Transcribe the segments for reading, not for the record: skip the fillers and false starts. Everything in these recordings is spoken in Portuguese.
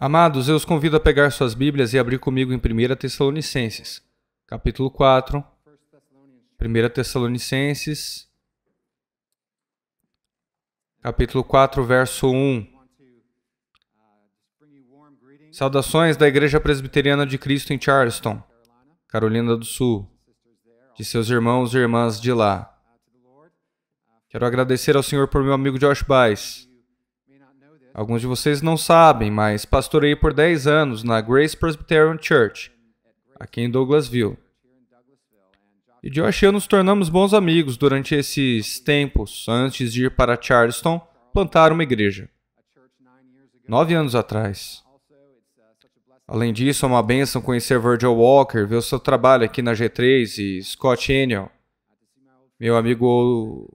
Amados, eu os convido a pegar suas Bíblias e abrir comigo em 1 Tessalonicenses, capítulo 4. 1 Tessalonicenses, capítulo 4, verso 1. Saudações da Igreja Presbiteriana de Cristo em Charleston, Carolina do Sul, de seus irmãos e irmãs de lá. Quero agradecer ao Senhor por meu amigo Josh Baez. Alguns de vocês não sabem, mas pastorei por 10 anos na Grace Presbyterian Church, aqui em Douglasville. E Josh e eu nos tornamos bons amigos durante esses tempos, antes de ir para Charleston plantar uma igreja. 9 anos atrás. Além disso, é uma bênção conhecer Virgil Walker, ver o seu trabalho aqui na G3 e Scott Eniel, meu amigo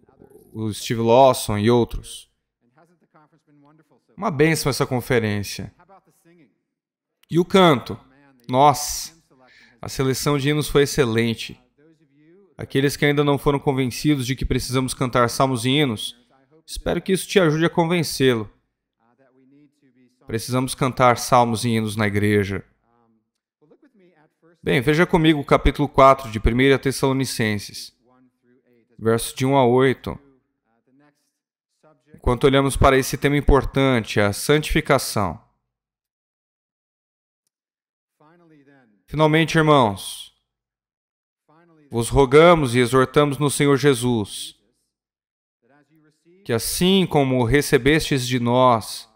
o Steve Lawson e outros. Uma bênção essa conferência. E o canto? Nossa, a seleção de hinos foi excelente. Aqueles que ainda não foram convencidos de que precisamos cantar salmos e hinos, espero que isso te ajude a convencê-lo. Precisamos cantar salmos e hinos na igreja. Bem, veja comigo o capítulo 4 de 1 Tessalonicenses, versos de 1 a 8. Enquanto olhamos para esse tema importante, a santificação. Finalmente, irmãos, vos rogamos e exortamos no Senhor Jesus, que assim como recebestes de nós,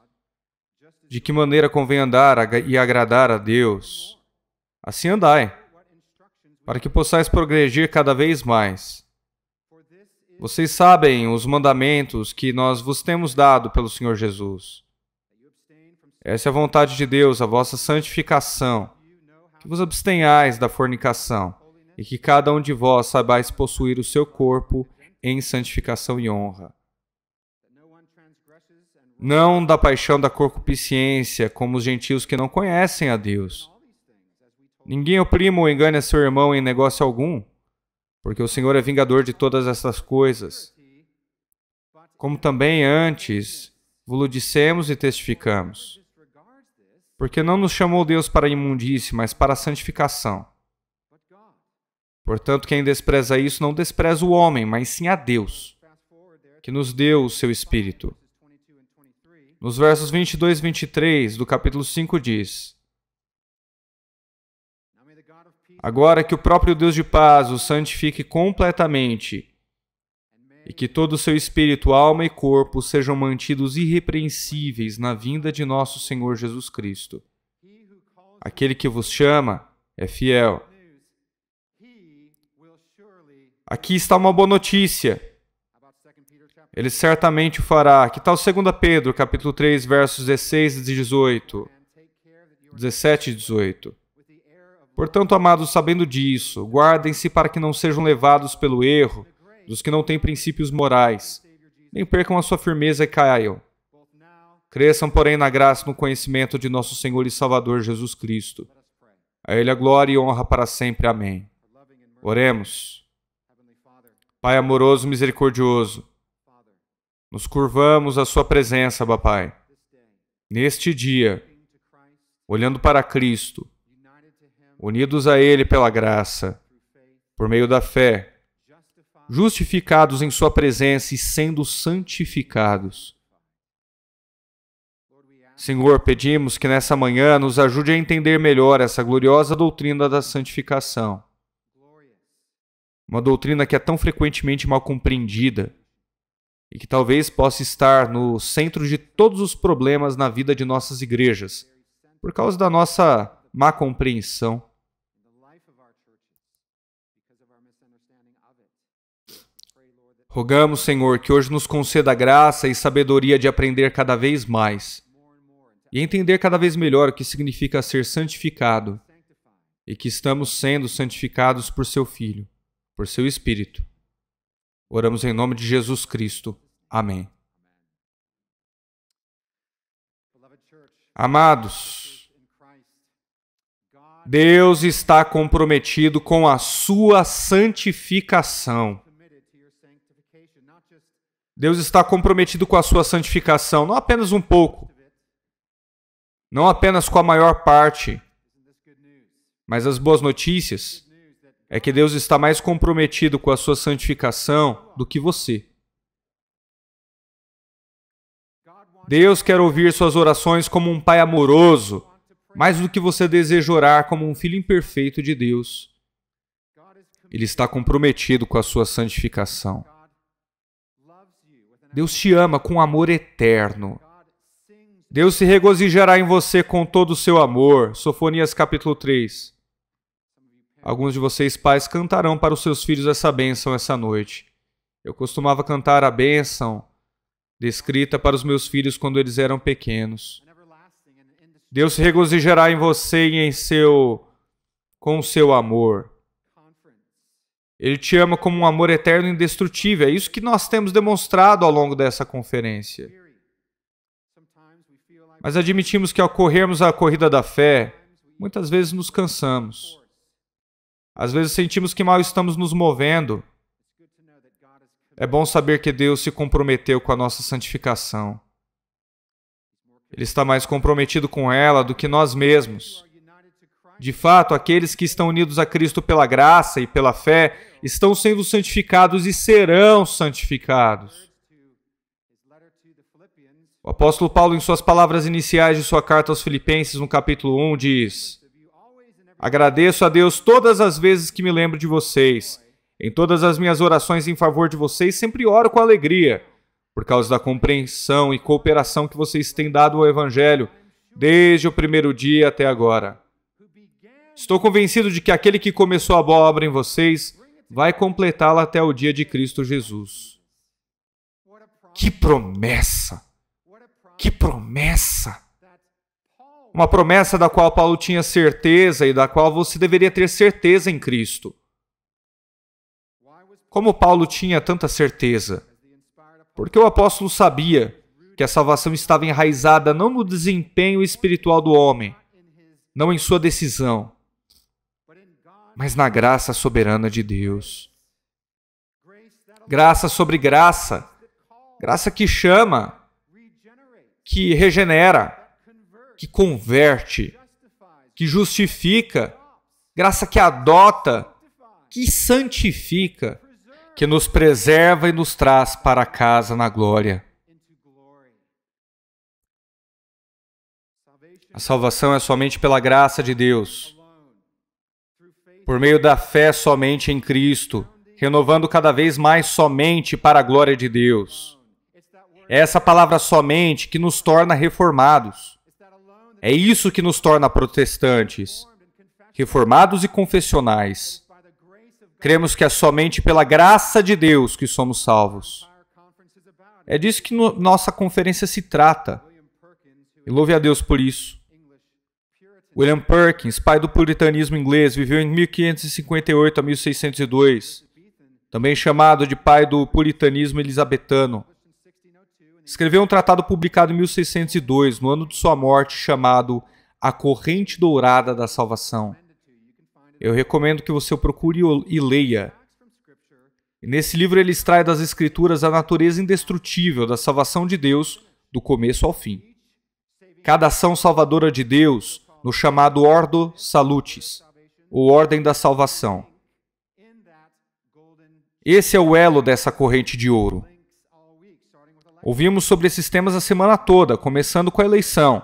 de que maneira convém andar e agradar a Deus, assim andai, para que possais progredir cada vez mais. Vocês sabem os mandamentos que nós vos temos dado pelo Senhor Jesus. Essa é a vontade de Deus, a vossa santificação, que vos abstenhais da fornicação, e que cada um de vós saibais possuir o seu corpo em santificação e honra. Não da paixão da concupiscência, como os gentios que não conhecem a Deus. Ninguém oprima ou engane a seu irmão em negócio algum, porque o Senhor é vingador de todas essas coisas. Como também antes vos dissemos e testificamos. Porque não nos chamou Deus para a imundície, mas para a santificação. Portanto, quem despreza isso não despreza o homem, mas sim a Deus, que nos deu o seu Espírito. Nos versos 22 e 23 do capítulo 5 diz: Agora que o próprio Deus de paz o santifique completamente e que todo o seu espírito, alma e corpo sejam mantidos irrepreensíveis na vinda de nosso Senhor Jesus Cristo. Aquele que vos chama é fiel. Aqui está uma boa notícia. Ele certamente o fará. Que tal 2 Pedro, capítulo 3, versos 16 e 18? 17 e 18. Portanto, amados, sabendo disso, guardem-se para que não sejam levados pelo erro dos que não têm princípios morais, nem percam a sua firmeza e caiam. Cresçam, porém, na graça e no conhecimento de nosso Senhor e Salvador Jesus Cristo. A Ele a glória e honra para sempre. Amém. Oremos. Pai amoroso e misericordioso, nos curvamos à sua presença, Pai. Neste dia, olhando para Cristo, unidos a Ele pela graça, por meio da fé, justificados em sua presença e sendo santificados. Senhor, pedimos que nessa manhã nos ajude a entender melhor essa gloriosa doutrina da santificação. Uma doutrina que é tão frequentemente mal compreendida e que talvez possa estar no centro de todos os problemas na vida de nossas igrejas, por causa da nossa má compreensão. Rogamos, Senhor, que hoje nos conceda graça e sabedoria de aprender cada vez mais e entender cada vez melhor o que significa ser santificado e que estamos sendo santificados por seu Filho, por seu Espírito. Oramos em nome de Jesus Cristo. Amém. Amados, Deus está comprometido com a sua santificação. Deus está comprometido com a sua santificação, não apenas um pouco, Não apenas com a maior parte, mas as boas notícias é que Deus está mais comprometido com a sua santificação do que você. Deus quer ouvir suas orações como um pai amoroso, mais do que você deseja orar como um filho imperfeito de Deus. Ele está comprometido com a sua santificação. Deus te ama com amor eterno. Deus se regozijará em você com todo o seu amor. Sofonias capítulo 3. Alguns de vocês, pais, cantarão para os seus filhos essa bênção essa noite. Eu costumava cantar a bênção descrita para os meus filhos quando eles eram pequenos. Deus se regozijará em você e com o seu amor. Ele te ama como um amor eterno e indestrutível. É isso que nós temos demonstrado ao longo dessa conferência. Mas admitimos que ao corrermos a corrida da fé, muitas vezes nos cansamos. Às vezes sentimos que mal estamos nos movendo. É bom saber que Deus se comprometeu com a nossa santificação. Ele está mais comprometido com ela do que nós mesmos. De fato, aqueles que estão unidos a Cristo pela graça e pela fé estão sendo santificados e serão santificados. O apóstolo Paulo, em suas palavras iniciais de sua carta aos Filipenses, no capítulo 1, diz: agradeço a Deus todas as vezes que me lembro de vocês. Em todas as minhas orações em favor de vocês, sempre oro com alegria, por causa da compreensão e cooperação que vocês têm dado ao Evangelho, desde o primeiro dia até agora. Estou convencido de que aquele que começou a boa obra em vocês vai completá-la até o dia de Cristo Jesus. Que promessa! Que promessa! Uma promessa da qual Paulo tinha certeza e da qual você deveria ter certeza em Cristo. Como Paulo tinha tanta certeza? Porque o apóstolo sabia que a salvação estava enraizada não no desempenho espiritual do homem, não em sua decisão, mas na graça soberana de Deus. Graça sobre graça. Graça que chama, que regenera, que converte, que justifica. Graça que adota, que santifica, que nos preserva e nos traz para casa na glória. A salvação é somente pela graça de Deus, por meio da fé somente em Cristo, renovando cada vez mais somente para a glória de Deus. É essa palavra somente que nos torna reformados. É isso que nos torna protestantes, reformados e confessionais. Cremos que é somente pela graça de Deus que somos salvos. É disso que nossa conferência se trata. E louve a Deus por isso. William Perkins, pai do puritanismo inglês, viveu em 1558 a 1602. Também chamado de pai do puritanismo elisabetano. Escreveu um tratado publicado em 1602, no ano de sua morte, chamado A Corrente Dourada da Salvação. Eu recomendo que você o procure e leia. E nesse livro ele extrai das Escrituras a natureza indestrutível da salvação de Deus, do começo ao fim. Cada ação salvadora de Deus, no chamado Ordo Salutis, ou Ordem da Salvação. Esse é o elo dessa corrente de ouro. Ouvimos sobre esses temas a semana toda, começando com a eleição.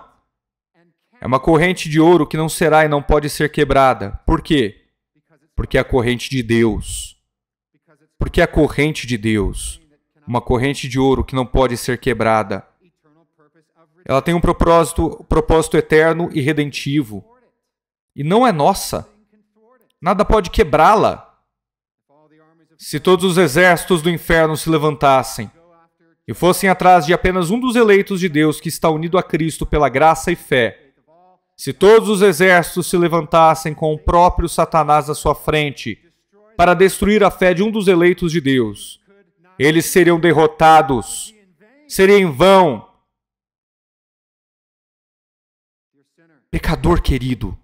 É uma corrente de ouro que não será e não pode ser quebrada. Por quê? Porque é a corrente de Deus. Porque é a corrente de Deus. Uma corrente de ouro que não pode ser quebrada. Ela tem um propósito eterno e redentivo. E não é nossa. Nada pode quebrá-la. Se todos os exércitos do inferno se levantassem e fossem atrás de apenas um dos eleitos de Deus que está unido a Cristo pela graça e fé, se todos os exércitos se levantassem com o próprio Satanás à sua frente para destruir a fé de um dos eleitos de Deus, eles seriam derrotados. Seria em vão. Pecador querido,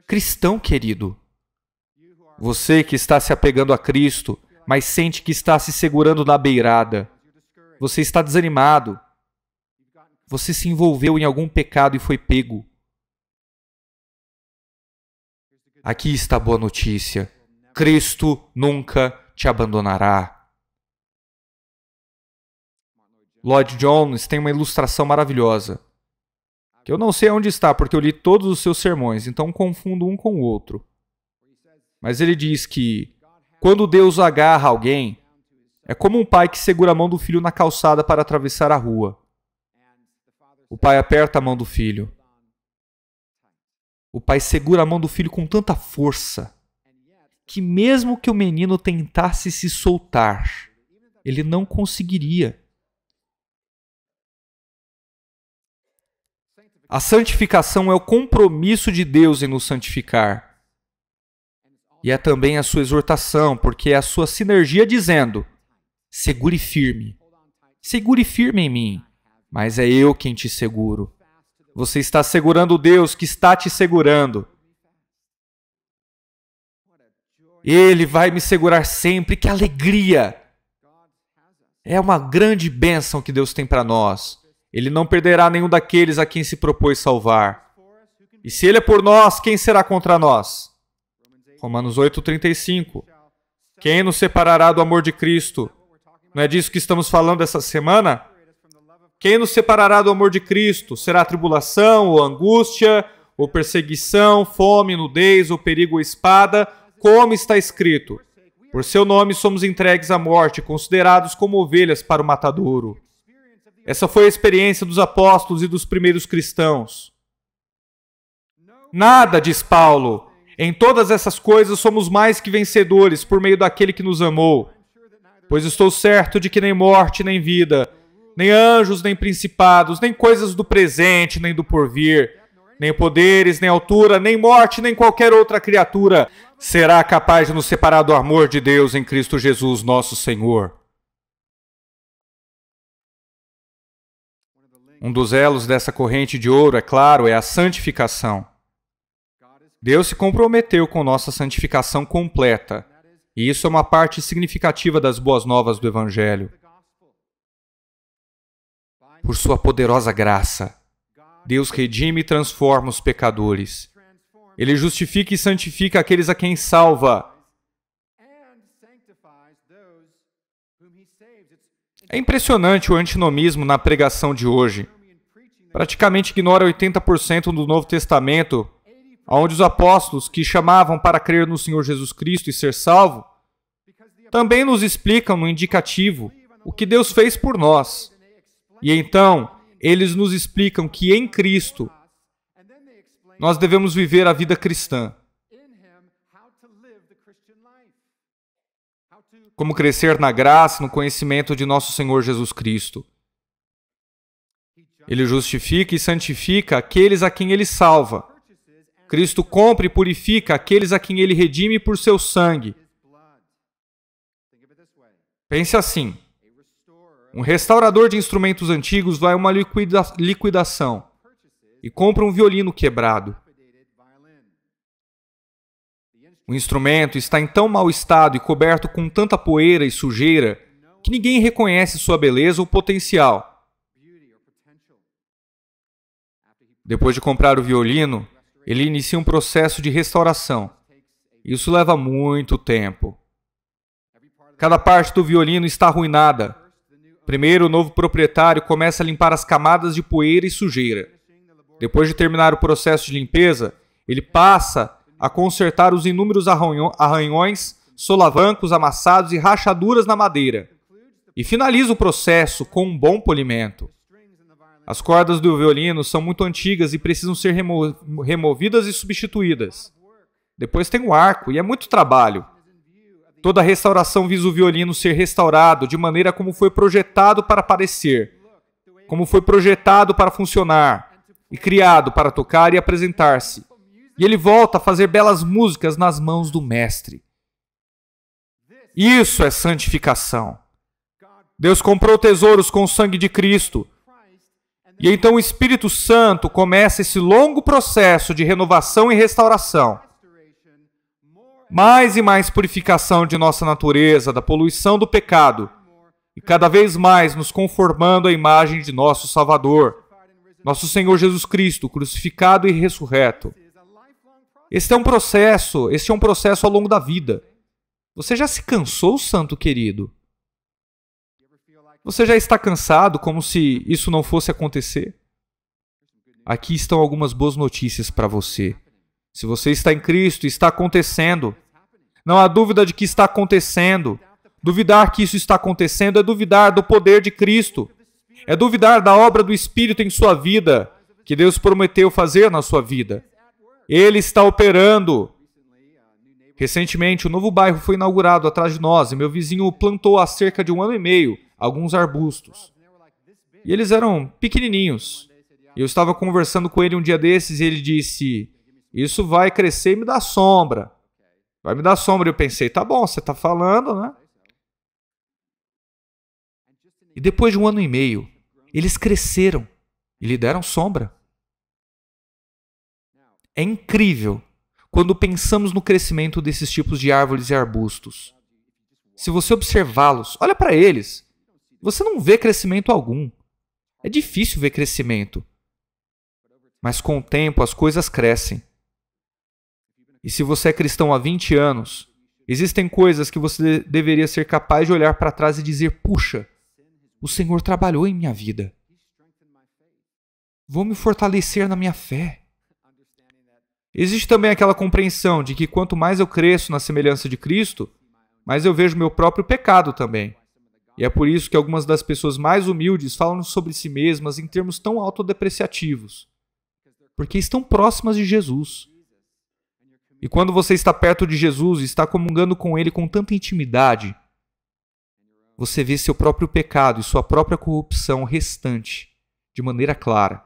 cristão querido, você que está se apegando a Cristo, mas sente que está se segurando na beirada, você está desanimado. você se envolveu em algum pecado e foi pego. Aqui está a boa notícia. Cristo nunca te abandonará. Lloyd Jones tem uma ilustração maravilhosa, que eu não sei onde está, porque eu li todos os seus sermões, então confundo um com o outro. Mas ele diz que, quando Deus agarra alguém, é como um pai que segura a mão do filho na calçada para atravessar a rua. O pai aperta a mão do filho. O pai segura a mão do filho com tanta força, que mesmo que o menino tentasse se soltar, ele não conseguiria. A santificação é o compromisso de Deus em nos santificar. E é também a sua exortação, porque é a sua sinergia dizendo: segure firme em mim, mas é eu quem te seguro. Você está segurando Deus que está te segurando. Ele vai me segurar sempre, que alegria! É uma grande bênção que Deus tem para nós. Ele não perderá nenhum daqueles a quem se propôs salvar. E se Ele é por nós, quem será contra nós? Romanos 8,35. Quem nos separará do amor de Cristo? Não é disso que estamos falando essa semana? Quem nos separará do amor de Cristo? Será tribulação, ou angústia, ou perseguição, fome, nudez, ou perigo ou espada? Como está escrito: por seu nome somos entregues à morte, considerados como ovelhas para o matadouro. Essa foi a experiência dos apóstolos e dos primeiros cristãos. Nada, diz Paulo. Em todas essas coisas somos mais que vencedores por meio daquele que nos amou. Pois estou certo de que nem morte, nem vida, nem anjos, nem principados, nem coisas do presente, nem do porvir, nem poderes, nem altura, nem morte, nem qualquer outra criatura será capaz de nos separar do amor de Deus em Cristo Jesus, nosso Senhor. Um dos elos dessa corrente de ouro, é claro, é a santificação. Deus se comprometeu com nossa santificação completa, e isso é uma parte significativa das boas novas do Evangelho. Por sua poderosa graça, Deus redime e transforma os pecadores. Ele justifica e santifica aqueles a quem salva. É impressionante o antinomismo na pregação de hoje. Praticamente ignora 80% do Novo Testamento, onde os apóstolos que chamavam para crer no Senhor Jesus Cristo e ser salvo, também nos explicam no indicativo o que Deus fez por nós. E então, eles nos explicam que em Cristo nós devemos viver a vida cristã. Como crescer na graça, no conhecimento de nosso Senhor Jesus Cristo. Ele justifica e santifica aqueles a quem Ele salva. Cristo compra e purifica aqueles a quem Ele redime por seu sangue. Pense assim. Um restaurador de instrumentos antigos vai a uma liquidação e compra um violino quebrado. O instrumento está em tão mau estado e coberto com tanta poeira e sujeira que ninguém reconhece sua beleza ou potencial. Depois de comprar o violino, ele inicia um processo de restauração. Isso leva muito tempo. Cada parte do violino está arruinada. Primeiro, o novo proprietário começa a limpar as camadas de poeira e sujeira. Depois de terminar o processo de limpeza, ele passa a consertar os inúmeros arranhões, solavancos, amassados e rachaduras na madeira. E finaliza o processo com um bom polimento. As cordas do violino são muito antigas e precisam ser removidas e substituídas. Depois tem o arco, e é muito trabalho. Toda a restauração visa o violino ser restaurado de maneira como foi projetado para parecer, como foi projetado para funcionar, e criado para tocar e apresentar-se. E ele volta a fazer belas músicas nas mãos do Mestre. Isso é santificação. Deus comprou tesouros com o sangue de Cristo. E então o Espírito Santo começa esse longo processo de renovação e restauração. Mais e mais purificação de nossa natureza, da poluição do pecado, e cada vez mais nos conformando à imagem de nosso Salvador, Nosso Senhor Jesus Cristo, crucificado e ressurreto. Este é um processo ao longo da vida. Você já se cansou, santo querido? Você já está cansado, como se isso não fosse acontecer? Aqui estão algumas boas notícias para você. Se você está em Cristo, está acontecendo. Não há dúvida de que está acontecendo. Duvidar que isso está acontecendo é duvidar do poder de Cristo. É duvidar da obra do Espírito em sua vida, que Deus prometeu fazer na sua vida. Ele está operando. Recentemente, um novo bairro foi inaugurado atrás de nós e meu vizinho plantou há cerca de 1 ano e meio alguns arbustos. E eles eram pequenininhos. Eu estava conversando com ele um dia desses e ele disse: isso vai crescer e me dar sombra. Vai me dar sombra. E eu pensei: tá bom, você está falando, né? E depois de 1 ano e meio, eles cresceram e lhe deram sombra. É incrível quando pensamos no crescimento desses tipos de árvores e arbustos. Se você observá-los, olha para eles, você não vê crescimento algum. É difícil ver crescimento. Mas com o tempo as coisas crescem. E se você é cristão há 20 anos, existem coisas que você deveria ser capaz de olhar para trás e dizer: puxa, o Senhor trabalhou em minha vida. Vou me fortalecer na minha fé. Existe também aquela compreensão de que quanto mais eu cresço na semelhança de Cristo, mais eu vejo meu próprio pecado também. E é por isso que algumas das pessoas mais humildes falam sobre si mesmas em termos tão autodepreciativos. Porque estão próximas de Jesus. E quando você está perto de Jesus e está comungando com Ele com tanta intimidade, você vê seu próprio pecado e sua própria corrupção restante de maneira clara.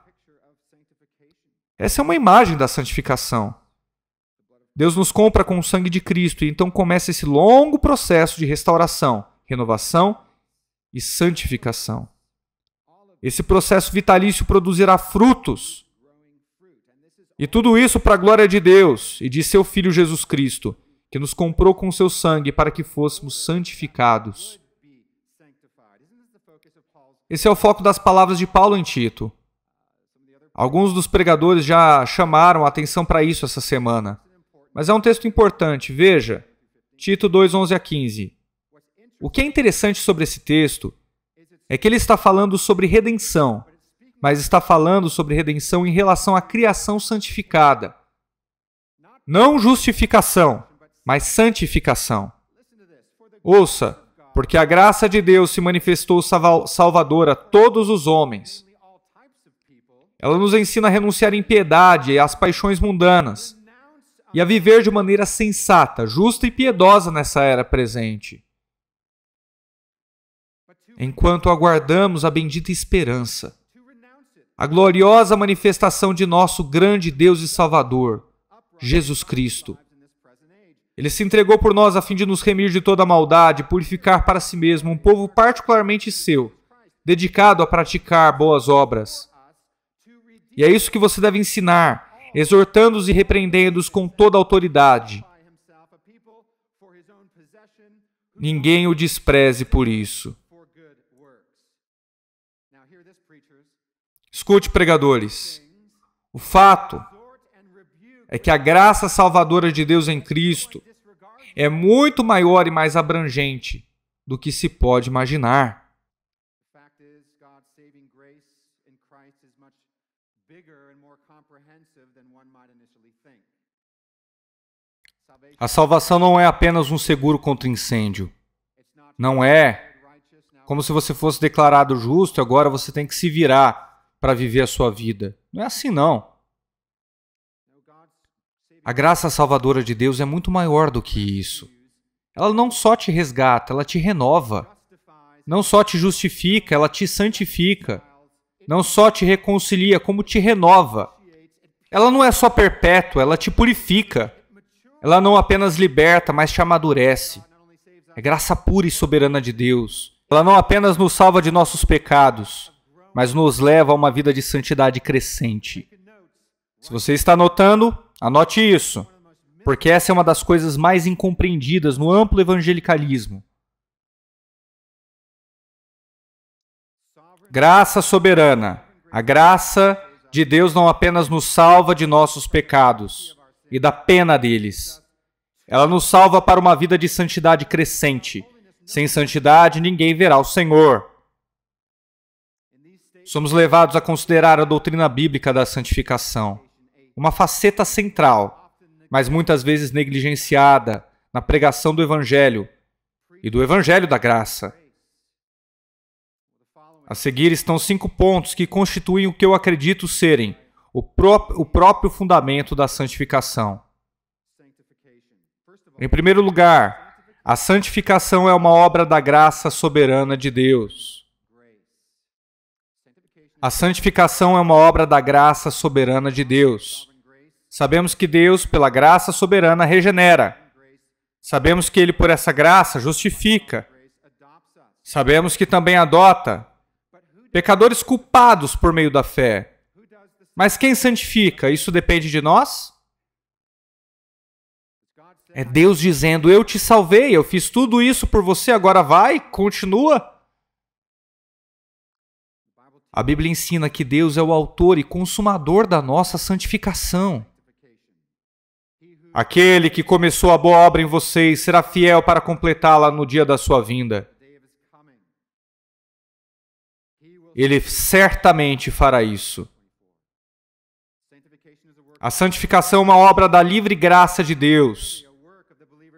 Essa é uma imagem da santificação. Deus nos compra com o sangue de Cristo e então começa esse longo processo de restauração, renovação e santificação. Esse processo vitalício produzirá frutos. E tudo isso para a glória de Deus e de seu Filho Jesus Cristo, que nos comprou com seu sangue para que fôssemos santificados. Esse é o foco das palavras de Paulo em Tito. Alguns dos pregadores já chamaram a atenção para isso essa semana. Mas é um texto importante. Veja, Tito 2, 11 a 15. O que é interessante sobre esse texto é que ele está falando sobre redenção, mas está falando sobre redenção em relação à criação santificada. Não justificação, mas santificação. Ouça, porque a graça de Deus se manifestou salvadora a todos os homens. Ela nos ensina a renunciar à impiedade e às paixões mundanas e a viver de maneira sensata, justa e piedosa nessa era presente, enquanto aguardamos a bendita esperança, a gloriosa manifestação de nosso grande Deus e Salvador, Jesus Cristo. Ele se entregou por nós a fim de nos remir de toda a maldade e purificar para si mesmo um povo particularmente seu, dedicado a praticar boas obras. E é isso que você deve ensinar, exortando-os e repreendendo-os com toda a autoridade. Ninguém o despreze por isso. Escute, pregadores. O fato é que a graça salvadora de Deus em Cristo é muito maior e mais abrangente do que se pode imaginar. A salvação não é apenas um seguro contra incêndio. Não é como se você fosse declarado justo e agora você tem que se virar para viver a sua vida. Não é assim, não. A graça salvadora de Deus é muito maior do que isso. Ela não só te resgata, ela te renova. Não só te justifica, ela te santifica. Não só te reconcilia, como te renova. Ela não é só perpétua, ela te purifica. Ela não apenas liberta, mas te amadurece. É graça pura e soberana de Deus. Ela não apenas nos salva de nossos pecados, mas nos leva a uma vida de santidade crescente. Se você está anotando, anote isso, porque essa é uma das coisas mais incompreendidas no amplo evangelicalismo. Graça soberana. A graça de Deus não apenas nos salva de nossos pecados e da pena deles. Ela nos salva para uma vida de santidade crescente. Sem santidade, ninguém verá o Senhor. Somos levados a considerar a doutrina bíblica da santificação, uma faceta central, mas muitas vezes negligenciada na pregação do Evangelho e do Evangelho da Graça. A seguir estão 5 pontos que constituem o que eu acredito serem o próprio fundamento da santificação. Em primeiro lugar, a santificação é uma obra da graça soberana de Deus. A santificação é uma obra da graça soberana de Deus. Sabemos que Deus, pela graça soberana, regenera. Sabemos que Ele, por essa graça, justifica. Sabemos que também adota pecadores culpados por meio da fé. Mas quem santifica? Isso depende de nós? É Deus dizendo, eu te salvei, eu fiz tudo isso por você, agora vai, continua. A Bíblia ensina que Deus é o autor e consumador da nossa santificação. Aquele que começou a boa obra em vocês será fiel para completá-la no dia da sua vinda. Ele certamente fará isso. A santificação é uma obra da livre graça de Deus.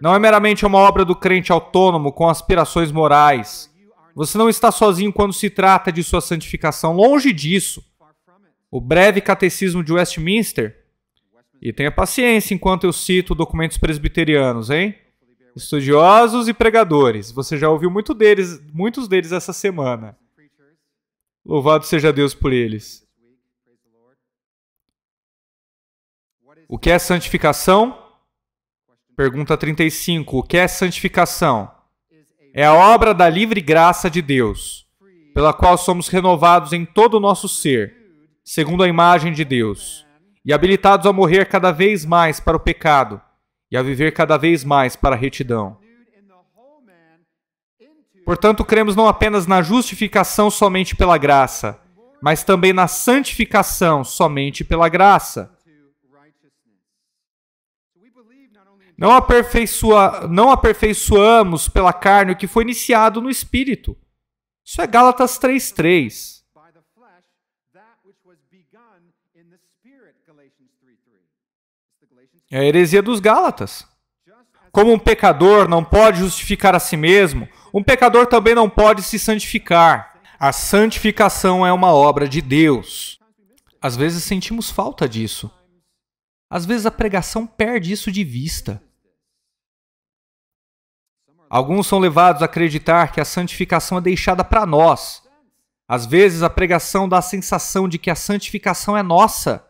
Não é meramente uma obra do crente autônomo com aspirações morais. Você não está sozinho quando se trata de sua santificação. Longe disso. O breve catecismo de Westminster, e tenha paciência enquanto eu cito documentos presbiterianos, hein? Estudiosos e pregadores. Você já ouviu muitos deles essa semana. Louvado seja Deus por eles. O que é santificação? Pergunta 35. O que é santificação? É a obra da livre graça de Deus, pela qual somos renovados em todo o nosso ser, segundo a imagem de Deus, e habilitados a morrer cada vez mais para o pecado e a viver cada vez mais para a retidão. Portanto, cremos não apenas na justificação somente pela graça, mas também na santificação somente pela graça. Não aperfeiçoamos pela carne o que foi iniciado no Espírito. Isso é Gálatas 3:3. É a heresia dos Gálatas. Como um pecador não pode justificar a si mesmo, um pecador também não pode se santificar. A santificação é uma obra de Deus. Às vezes sentimos falta disso. Às vezes a pregação perde isso de vista. Alguns são levados a acreditar que a santificação é deixada para nós. Às vezes a pregação dá a sensação de que a santificação é nossa.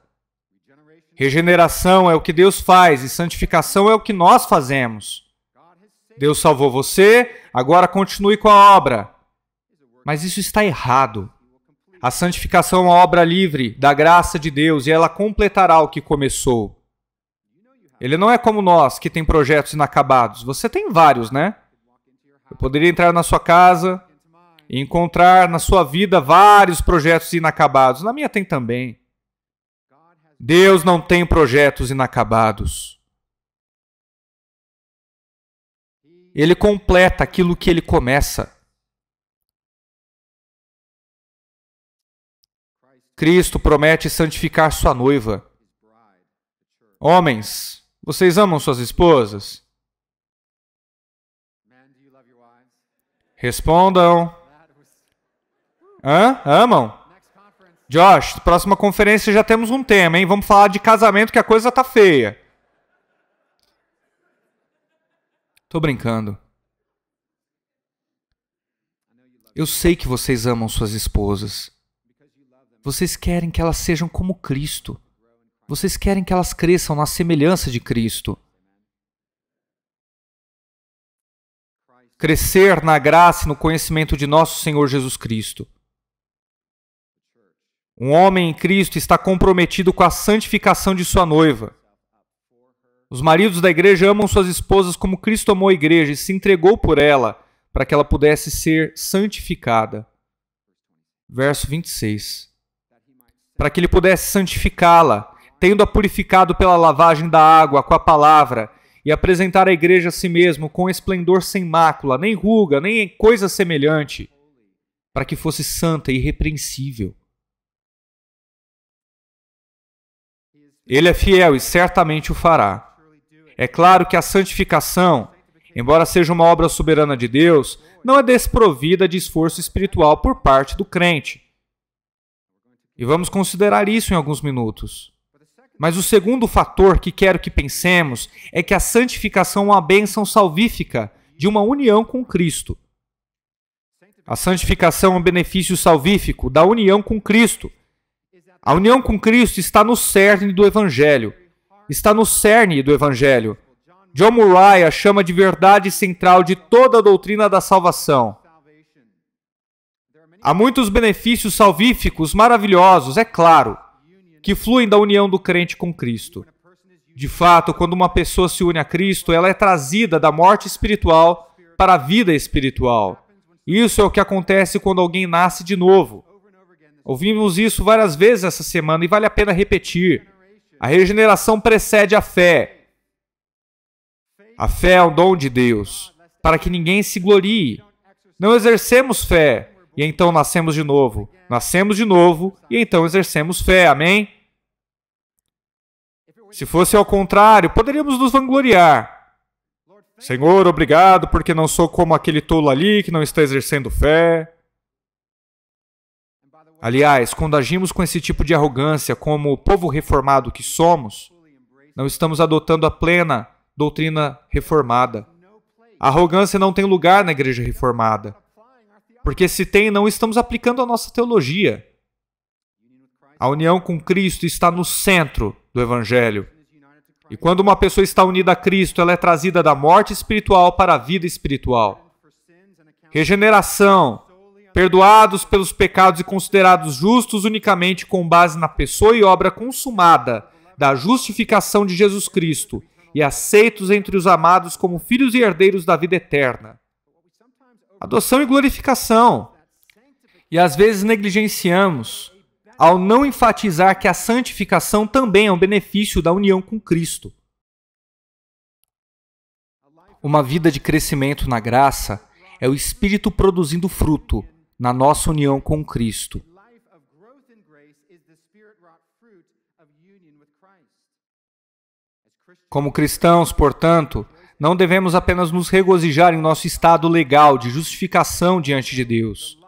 Regeneração é o que Deus faz e santificação é o que nós fazemos. Deus salvou você, agora continue com a obra. Mas isso está errado. A santificação é uma obra livre da graça de Deus e ela completará o que começou. Ele não é como nós, que tem projetos inacabados. Você tem vários, né? Eu poderia entrar na sua casa e encontrar na sua vida vários projetos inacabados. Na minha tem também. Deus não tem projetos inacabados. Ele completa aquilo que ele começa. Cristo promete santificar sua noiva. Homens, vocês amam suas esposas? Respondam. Amam? Josh, próxima conferência já temos um tema, hein? Vamos falar de casamento que a coisa tá feia. Tô brincando. Eu sei que vocês amam suas esposas. Vocês querem que elas sejam como Cristo. Vocês querem que elas cresçam na semelhança de Cristo. Crescer na graça e no conhecimento de nosso Senhor Jesus Cristo. Um homem em Cristo está comprometido com a santificação de sua noiva. Os maridos da igreja amam suas esposas como Cristo amou a igreja e se entregou por ela para que ela pudesse ser santificada. Verso 26. para que ele pudesse santificá-la, tendo-a purificado pela lavagem da água com a palavra, e apresentar a igreja a si mesmo com esplendor sem mácula, nem ruga, nem coisa semelhante, para que fosse santa e irrepreensível. Ele é fiel e certamente o fará. É claro que a santificação, embora seja uma obra soberana de Deus, não é desprovida de esforço espiritual por parte do crente. E vamos considerar isso em alguns minutos. Mas o segundo fator que quero que pensemos é que a santificação é uma bênção salvífica de uma união com Cristo. A santificação é um benefício salvífico da união com Cristo. A união com Cristo está no cerne do Evangelho. Está no cerne do Evangelho. John Murray a chama de verdade central de toda a doutrina da salvação. Há muitos benefícios salvíficos maravilhosos, é claro, que fluem da união do crente com Cristo. De fato, quando uma pessoa se une a Cristo, ela é trazida da morte espiritual para a vida espiritual. Isso é o que acontece quando alguém nasce de novo. Ouvimos isso várias vezes essa semana e vale a pena repetir. A regeneração precede a fé. A fé é o dom de Deus, para que ninguém se glorie. Não exercemos fé, e então nascemos de novo. Nascemos de novo, e então exercemos fé. Amém? Se fosse ao contrário, poderíamos nos vangloriar. Senhor, obrigado, porque não sou como aquele tolo ali que não está exercendo fé. Aliás, quando agimos com esse tipo de arrogância como o povo reformado que somos, não estamos adotando a plena doutrina reformada. A arrogância não tem lugar na igreja reformada. Porque se tem, não estamos aplicando a nossa teologia. A união com Cristo está no centro do Evangelho. E quando uma pessoa está unida a Cristo, ela é trazida da morte espiritual para a vida espiritual. Regeneração, perdoados pelos pecados e considerados justos unicamente com base na pessoa e obra consumada da justificação de Jesus Cristo e aceitos entre os amados como filhos e herdeiros da vida eterna. Adoção e glorificação. E às vezes negligenciamos ao não enfatizar que a santificação também é um benefício da união com Cristo. Uma vida de crescimento na graça é o Espírito produzindo fruto na nossa união com Cristo. Como cristãos, portanto, não devemos apenas nos regozijar em nosso estado legal de justificação diante de Deus,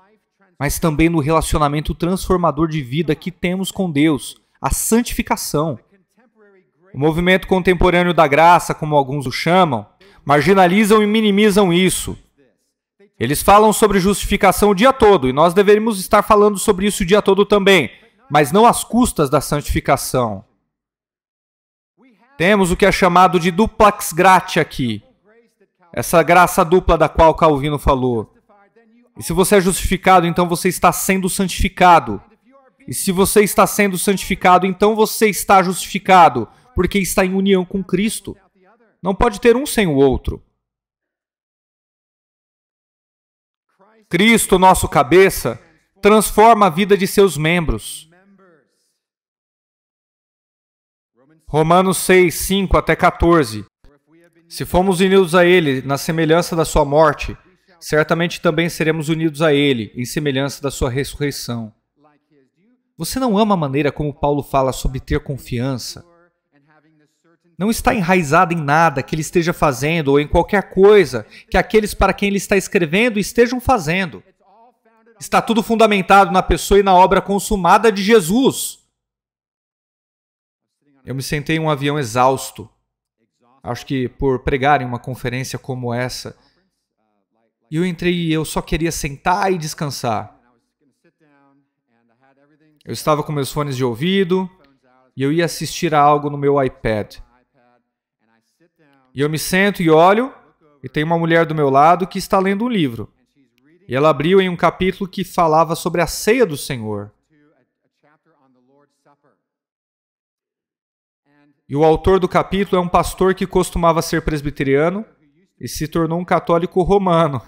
mas também no relacionamento transformador de vida que temos com Deus, a santificação. O movimento contemporâneo da graça, como alguns o chamam, marginalizam e minimizam isso. Eles falam sobre justificação o dia todo, e nós deveríamos estar falando sobre isso o dia todo também, mas não às custas da santificação. Temos o que é chamado de dupax gratia aqui. Essa graça dupla da qual Calvino falou. E se você é justificado, então você está sendo santificado. E se você está sendo santificado, então você está justificado, porque está em união com Cristo. Não pode ter um sem o outro. Cristo, nosso cabeça, transforma a vida de seus membros. Romanos 6, 5 até 14. Se fomos unidos a Ele na semelhança da sua morte, certamente também seremos unidos a Ele em semelhança da sua ressurreição. Você não ama a maneira como Paulo fala sobre ter confiança? Não está enraizado em nada que ele esteja fazendo ou em qualquer coisa que aqueles para quem ele está escrevendo estejam fazendo. Está tudo fundamentado na pessoa e na obra consumada de Jesus. Eu me sentei em um avião exausto. Acho que por pregar em uma conferência como essa. E eu entrei e eu só queria sentar e descansar. Eu estava com meus fones de ouvido e eu ia assistir a algo no meu iPad. E eu me sento e olho, e tem uma mulher do meu lado que está lendo um livro. E ela abriu em um capítulo que falava sobre a ceia do Senhor. E o autor do capítulo é um pastor que costumava ser presbiteriano e se tornou um católico romano.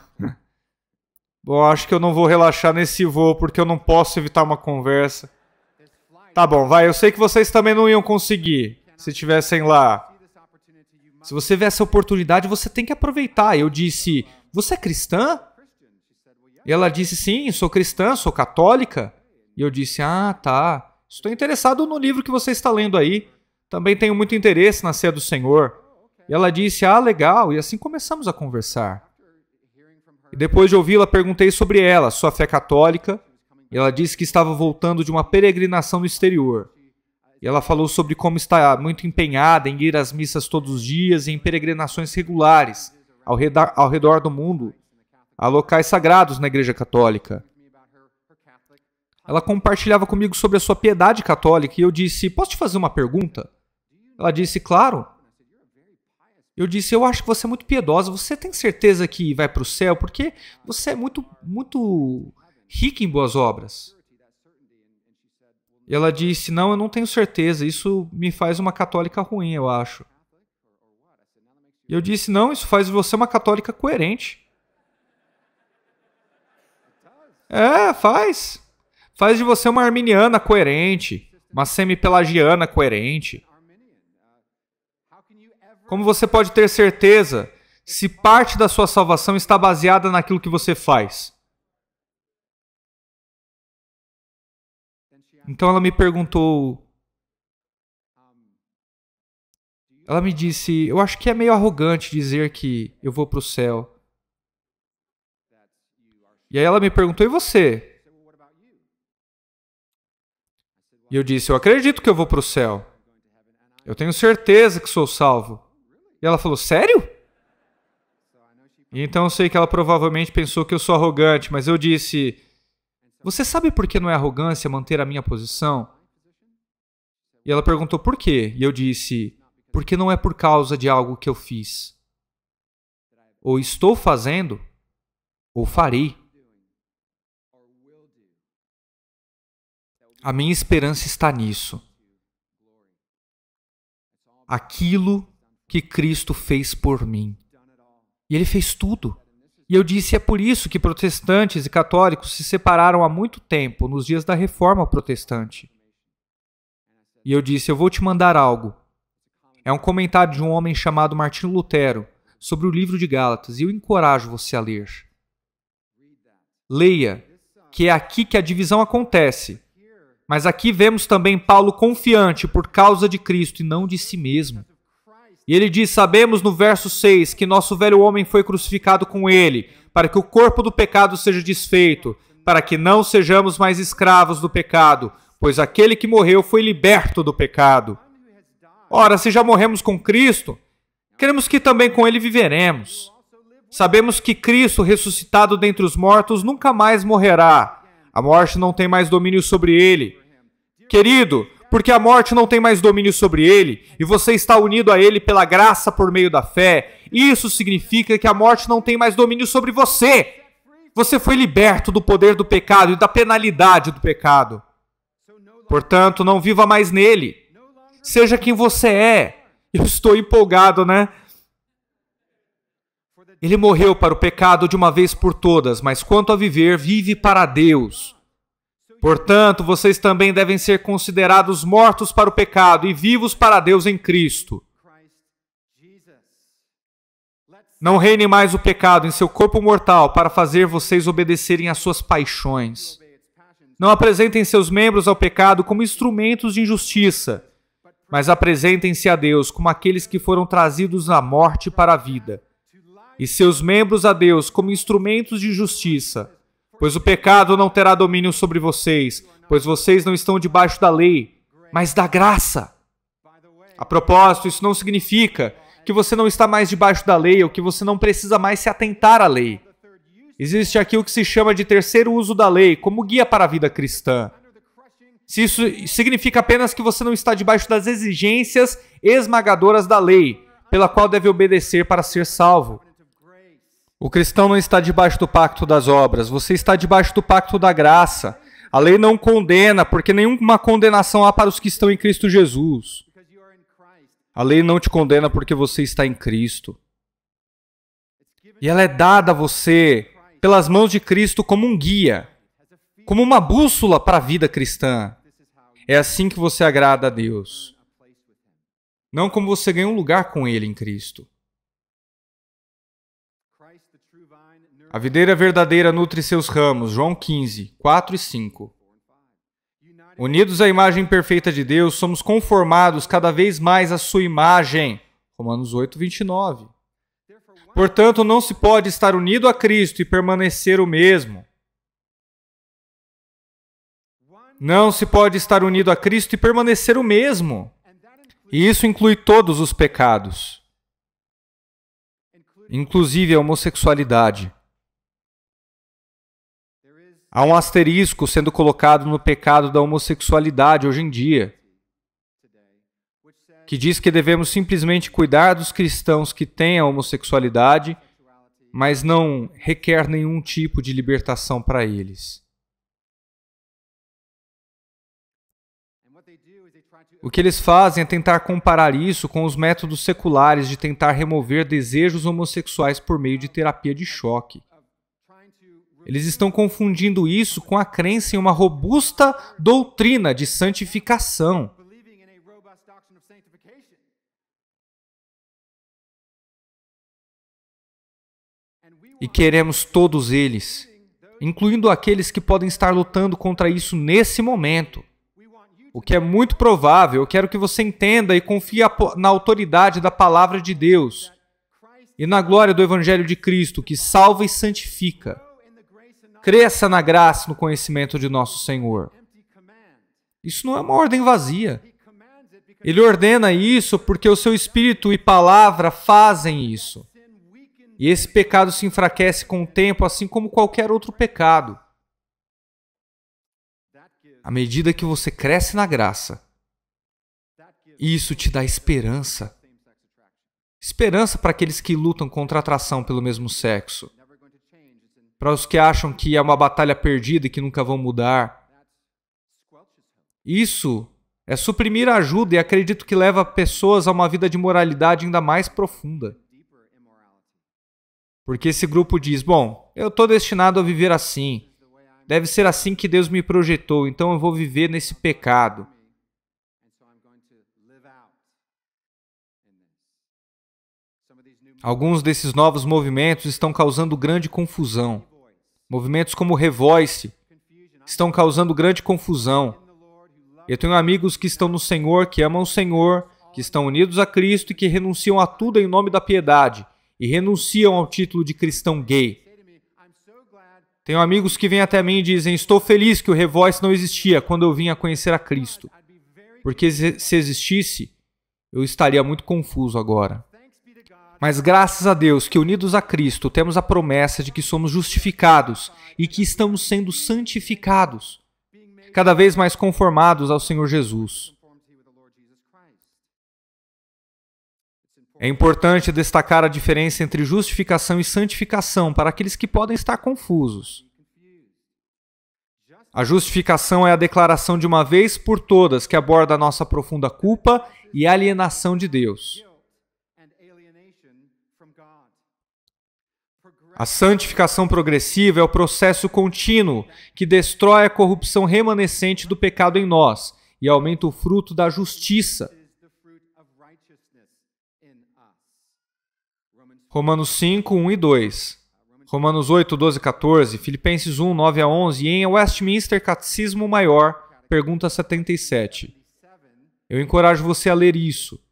Bom, acho que eu não vou relaxar nesse voo porque eu não posso evitar uma conversa. Tá bom, vai, eu sei que vocês também não iam conseguir se estivessem lá. Se você vê essa oportunidade, você tem que aproveitar. Eu disse, você é cristã? E ela disse, sim, sou cristã, sou católica. E eu disse, ah, tá. Estou interessado no livro que você está lendo aí. Também tenho muito interesse na ceia do Senhor. E ela disse, ah, legal. E assim começamos a conversar. E depois de ouvi-la, perguntei sobre ela, sua fé católica. E ela disse que estava voltando de uma peregrinação no exterior. E ela falou sobre como está muito empenhada em ir às missas todos os dias e em peregrinações regulares ao redor do mundo, a locais sagrados na Igreja Católica. Ela compartilhava comigo sobre a sua piedade católica e eu disse, posso te fazer uma pergunta? Ela disse, claro. Eu disse, eu acho que você é muito piedosa, você tem certeza que vai para o céu? Porque você é muito rica em boas obras. E ela disse, não, eu não tenho certeza, isso me faz uma católica ruim, eu acho. E eu disse, não, isso faz de você uma católica coerente. É, faz. Faz de você uma arminiana coerente, uma semi-pelagiana coerente. Como você pode ter certeza se parte da sua salvação está baseada naquilo que você faz? Então ela me perguntou... Ela me disse, eu acho que é meio arrogante dizer que eu vou para o céu. E aí ela me perguntou, e você? E eu disse, eu acredito que eu vou para o céu. Eu tenho certeza que sou salvo. E ela falou, sério? E então eu sei que ela provavelmente pensou que eu sou arrogante, mas eu disse, você sabe por que não é arrogância manter a minha posição? E ela perguntou por quê? E eu disse, porque não é por causa de algo que eu fiz. Ou estou fazendo, ou farei. A minha esperança está nisso. Aquilo que Cristo fez por mim. E Ele fez tudo. E eu disse, é por isso que protestantes e católicos se separaram há muito tempo, nos dias da Reforma Protestante. E eu disse, eu vou te mandar algo. É um comentário de um homem chamado Martinho Lutero sobre o livro de Gálatas, e eu encorajo você a ler. Leia, que é aqui que a divisão acontece. Mas aqui vemos também Paulo confiante por causa de Cristo e não de si mesmo. E ele diz, sabemos no verso 6 que nosso velho homem foi crucificado com ele, para que o corpo do pecado seja desfeito, para que não sejamos mais escravos do pecado, pois aquele que morreu foi liberto do pecado. Ora, se já morremos com Cristo, cremos que também com ele viveremos. Sabemos que Cristo, ressuscitado dentre os mortos, nunca mais morrerá. A morte não tem mais domínio sobre ele. Querido, porque a morte não tem mais domínio sobre ele, e você está unido a ele pela graça por meio da fé, isso significa que a morte não tem mais domínio sobre você. Você foi liberto do poder do pecado e da penalidade do pecado. Portanto, não viva mais nele. Seja quem você é. Eu estou empolgado, né? Ele morreu para o pecado de uma vez por todas, mas quanto a viver, vive para Deus. Portanto, vocês também devem ser considerados mortos para o pecado e vivos para Deus em Cristo. Não reine mais o pecado em seu corpo mortal para fazer vocês obedecerem às suas paixões. Não apresentem seus membros ao pecado como instrumentos de injustiça, mas apresentem-se a Deus como aqueles que foram trazidos à morte para a vida, e seus membros a Deus como instrumentos de justiça. Pois o pecado não terá domínio sobre vocês, pois vocês não estão debaixo da lei, mas da graça. A propósito, isso não significa que você não está mais debaixo da lei ou que você não precisa mais se atentar à lei. Existe aqui o que se chama de terceiro uso da lei, como guia para a vida cristã. Se isso significa apenas que você não está debaixo das exigências esmagadoras da lei, pela qual deve obedecer para ser salvo. O cristão não está debaixo do pacto das obras, você está debaixo do pacto da graça. A lei não condena, porque nenhuma condenação há para os que estão em Cristo Jesus. A lei não te condena porque você está em Cristo. E ela é dada a você pelas mãos de Cristo como um guia, como uma bússola para a vida cristã. É assim que você agrada a Deus. Não como você ganha um lugar com Ele em Cristo. A videira verdadeira nutre seus ramos. João 15, 4 e 5. Unidos à imagem perfeita de Deus, somos conformados cada vez mais à sua imagem. Romanos 8, 29. Portanto, não se pode estar unido a Cristo e permanecer o mesmo. Não se pode estar unido a Cristo e permanecer o mesmo. E isso inclui todos os pecados, inclusive a homossexualidade. Há um asterisco sendo colocado no pecado da homossexualidade hoje em dia, que diz que devemos simplesmente cuidar dos cristãos que têm a homossexualidade, mas não requer nenhum tipo de libertação para eles. O que eles fazem é tentar comparar isso com os métodos seculares de tentar remover desejos homossexuais por meio de terapia de choque. Eles estão confundindo isso com a crença em uma robusta doutrina de santificação. E queremos todos eles, incluindo aqueles que podem estar lutando contra isso nesse momento. O que é muito provável, eu quero que você entenda e confie na autoridade da palavra de Deus e na glória do Evangelho de Cristo, que salva e santifica. Cresça na graça e no conhecimento de nosso Senhor. Isso não é uma ordem vazia. Ele ordena isso porque o seu Espírito e palavra fazem isso. E esse pecado se enfraquece com o tempo, assim como qualquer outro pecado. À medida que você cresce na graça, isso te dá esperança. Esperança para aqueles que lutam contra a atração pelo mesmo sexo. Para os que acham que é uma batalha perdida e que nunca vão mudar. Isso é suprimir a ajuda e acredito que leva pessoas a uma vida de moralidade ainda mais profunda. Porque esse grupo diz, bom, eu estou destinado a viver assim. Deve ser assim que Deus me projetou, então eu vou viver nesse pecado. Alguns desses novos movimentos estão causando grande confusão. Movimentos como o Revoice estão causando grande confusão. Eu tenho amigos que estão no Senhor, que amam o Senhor, que estão unidos a Cristo e que renunciam a tudo em nome da piedade e renunciam ao título de cristão gay. Tenho amigos que vêm até mim e dizem, estou feliz que o Revoice não existia quando eu vim a conhecer a Cristo. Porque se existisse, eu estaria muito confuso agora. Mas graças a Deus que unidos a Cristo temos a promessa de que somos justificados e que estamos sendo santificados, cada vez mais conformados ao Senhor Jesus. É importante destacar a diferença entre justificação e santificação para aqueles que podem estar confusos. A justificação é a declaração de uma vez por todas que aborda a nossa profunda culpa e alienação de Deus. A santificação progressiva é o processo contínuo que destrói a corrupção remanescente do pecado em nós e aumenta o fruto da justiça. Romanos 5, 1 e 2. Romanos 8, 12 e 14. Filipenses 1, 9 a 11. E em Westminster Catecismo Maior, pergunta 77. Eu encorajo você a ler isso.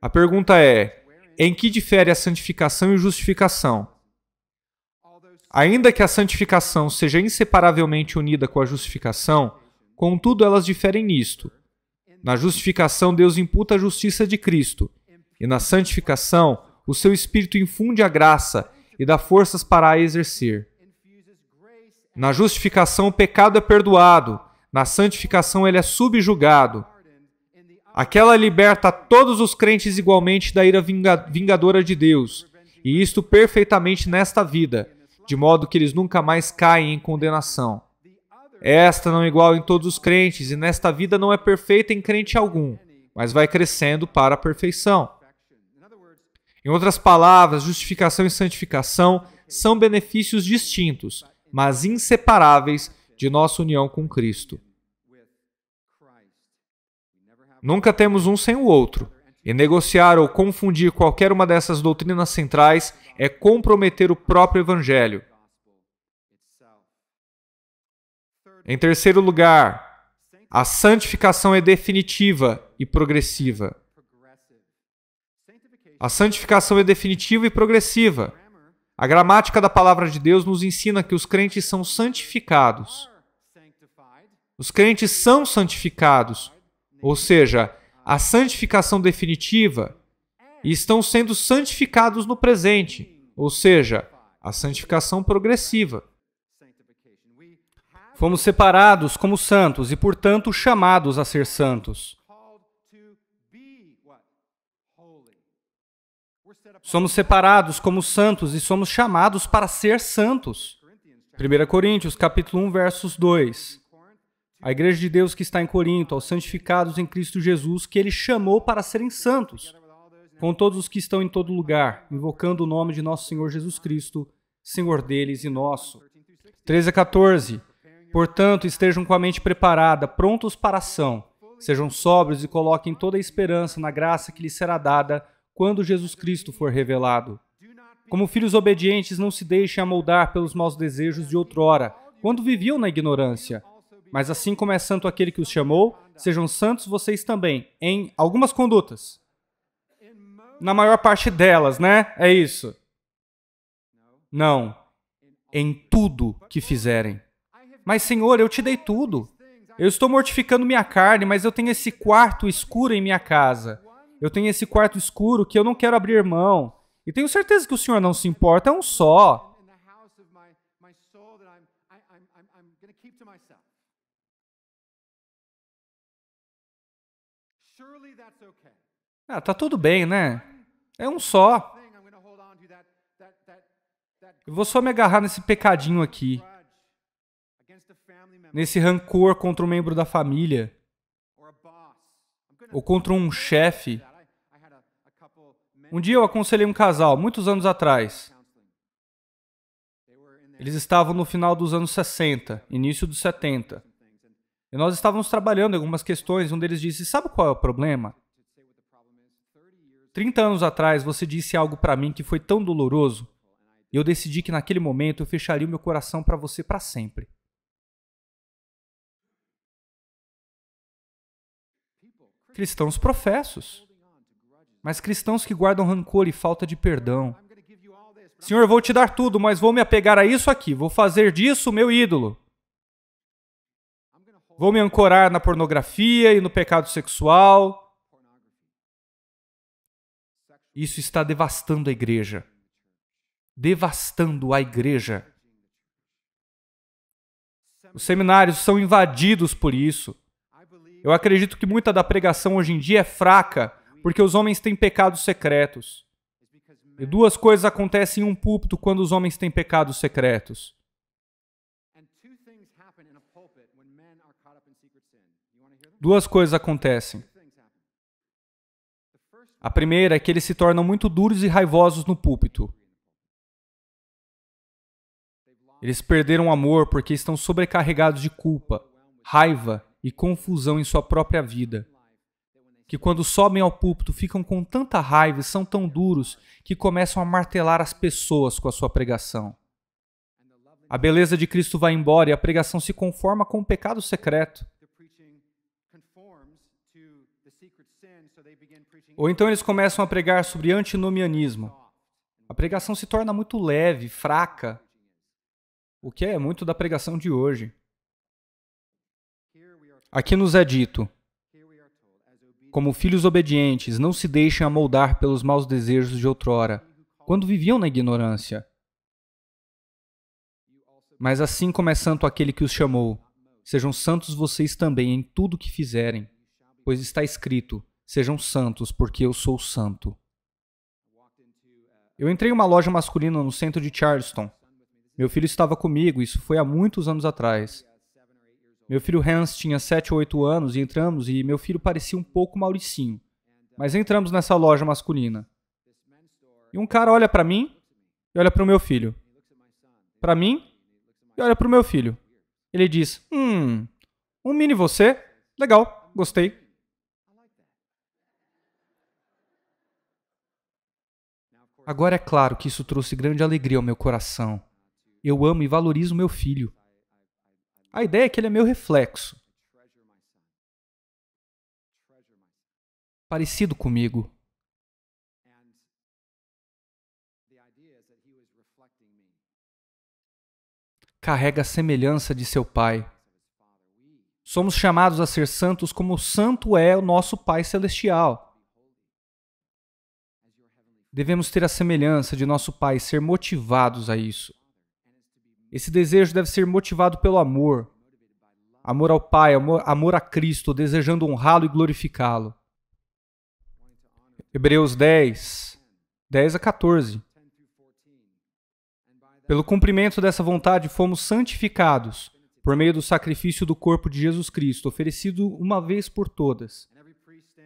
A pergunta é, em que difere a santificação e justificação? Ainda que a santificação seja inseparavelmente unida com a justificação, contudo elas diferem nisto. Na justificação, Deus imputa a justiça de Cristo, e na santificação, o seu Espírito infunde a graça e dá forças para a exercer. Na justificação, o pecado é perdoado, na santificação, ele é subjugado. Aquela liberta todos os crentes igualmente da ira vingadora de Deus, e isto perfeitamente nesta vida, de modo que eles nunca mais caem em condenação. Esta não é igual em todos os crentes, e nesta vida não é perfeita em crente algum, mas vai crescendo para a perfeição. Em outras palavras, justificação e santificação são benefícios distintos, mas inseparáveis de nossa união com Cristo. Nunca temos um sem o outro. E negociar ou confundir qualquer uma dessas doutrinas centrais é comprometer o próprio Evangelho. Em terceiro lugar, a santificação é definitiva e progressiva. A santificação é definitiva e progressiva. A gramática da palavra de Deus nos ensina que os crentes são santificados. Os crentes são santificados, ou seja, a santificação definitiva, e estão sendo santificados no presente, ou seja, a santificação progressiva. Fomos separados como santos e, portanto, chamados a ser santos. Somos separados como santos e somos chamados para ser santos. 1 Coríntios, capítulo 1, versos 2. A igreja de Deus que está em Corinto, aos santificados em Cristo Jesus, que Ele chamou para serem santos, com todos os que estão em todo lugar, invocando o nome de nosso Senhor Jesus Cristo, Senhor deles e nosso. 13 a 14. Portanto, estejam com a mente preparada, prontos para a ação. Sejam sóbrios e coloquem toda a esperança na graça que lhes será dada quando Jesus Cristo for revelado. Como filhos obedientes, não se deixem amoldar pelos maus desejos de outrora, quando viviam na ignorância. Mas assim como é santo aquele que os chamou, sejam santos vocês também, em algumas condutas. Na maior parte delas, né? É isso. Não. Em tudo que fizerem. Mas, Senhor, eu te dei tudo. Eu estou mortificando minha carne, mas eu tenho esse quarto escuro em minha casa. Eu tenho esse quarto escuro que eu não quero abrir mão. E tenho certeza que o Senhor não se importa, é um só. Tá tudo bem, né? É um só. Eu vou só me agarrar nesse pecadinho aqui. Nesse rancor contra um membro da família. Ou contra um chefe. Um dia eu aconselhei um casal, muitos anos atrás. Eles estavam no final dos anos 60, início dos 70. E nós estávamos trabalhando em algumas questões, um deles disse, sabe qual é o problema? 30 anos atrás você disse algo para mim que foi tão doloroso, e eu decidi que naquele momento eu fecharia o meu coração para você para sempre. Cristãos professos, mas cristãos que guardam rancor e falta de perdão. Senhor, eu vou te dar tudo, mas vou me apegar a isso aqui, vou fazer disso o meu ídolo. Vou me ancorar na pornografia e no pecado sexual. Isso está devastando a igreja. Devastando a igreja. Os seminários são invadidos por isso. Eu acredito que muita da pregação hoje em dia é fraca, porque os homens têm pecados secretos. E duas coisas acontecem em um púlpito quando os homens têm pecados secretos. Duas coisas acontecem. A primeira é que eles se tornam muito duros e raivosos no púlpito. Eles perderam o amor porque estão sobrecarregados de culpa, raiva e confusão em sua própria vida. Que quando sobem ao púlpito ficam com tanta raiva e são tão duros que começam a martelar as pessoas com a sua pregação. A beleza de Cristo vai embora e a pregação se conforma com o pecado secreto. Ou então eles começam a pregar sobre antinomianismo. A pregação se torna muito leve, fraca, o que é muito da pregação de hoje. Aqui nos é dito, como filhos obedientes, não se deixem amoldar pelos maus desejos de outrora, quando viviam na ignorância. Mas assim como é santo aquele que os chamou, sejam santos vocês também em tudo que fizerem, pois está escrito, sejam santos, porque eu sou santo. Eu entrei em uma loja masculina no centro de Charleston. Meu filho estava comigo, isso foi há muitos anos atrás. Meu filho Hans tinha 7 ou 8 anos e entramos e meu filho parecia um pouco Mauricinho. Mas entramos nessa loja masculina. E um cara olha para mim e olha para o meu filho. Para mim e olha para o meu filho. Ele diz, um mini você? Legal, gostei. Agora é claro que isso trouxe grande alegria ao meu coração. Eu amo e valorizo meu filho. A ideia é que ele é meu reflexo. Parecido comigo. Carrega a semelhança de seu pai. Somos chamados a ser santos como santo é o nosso Pai Celestial. Devemos ter a semelhança de nosso Pai e ser motivados a isso. Esse desejo deve ser motivado pelo amor. Amor ao Pai, amor a Cristo, desejando honrá-lo e glorificá-lo. Hebreus 10, 10 a 14. Pelo cumprimento dessa vontade fomos santificados, por meio do sacrifício do corpo de Jesus Cristo, oferecido uma vez por todas.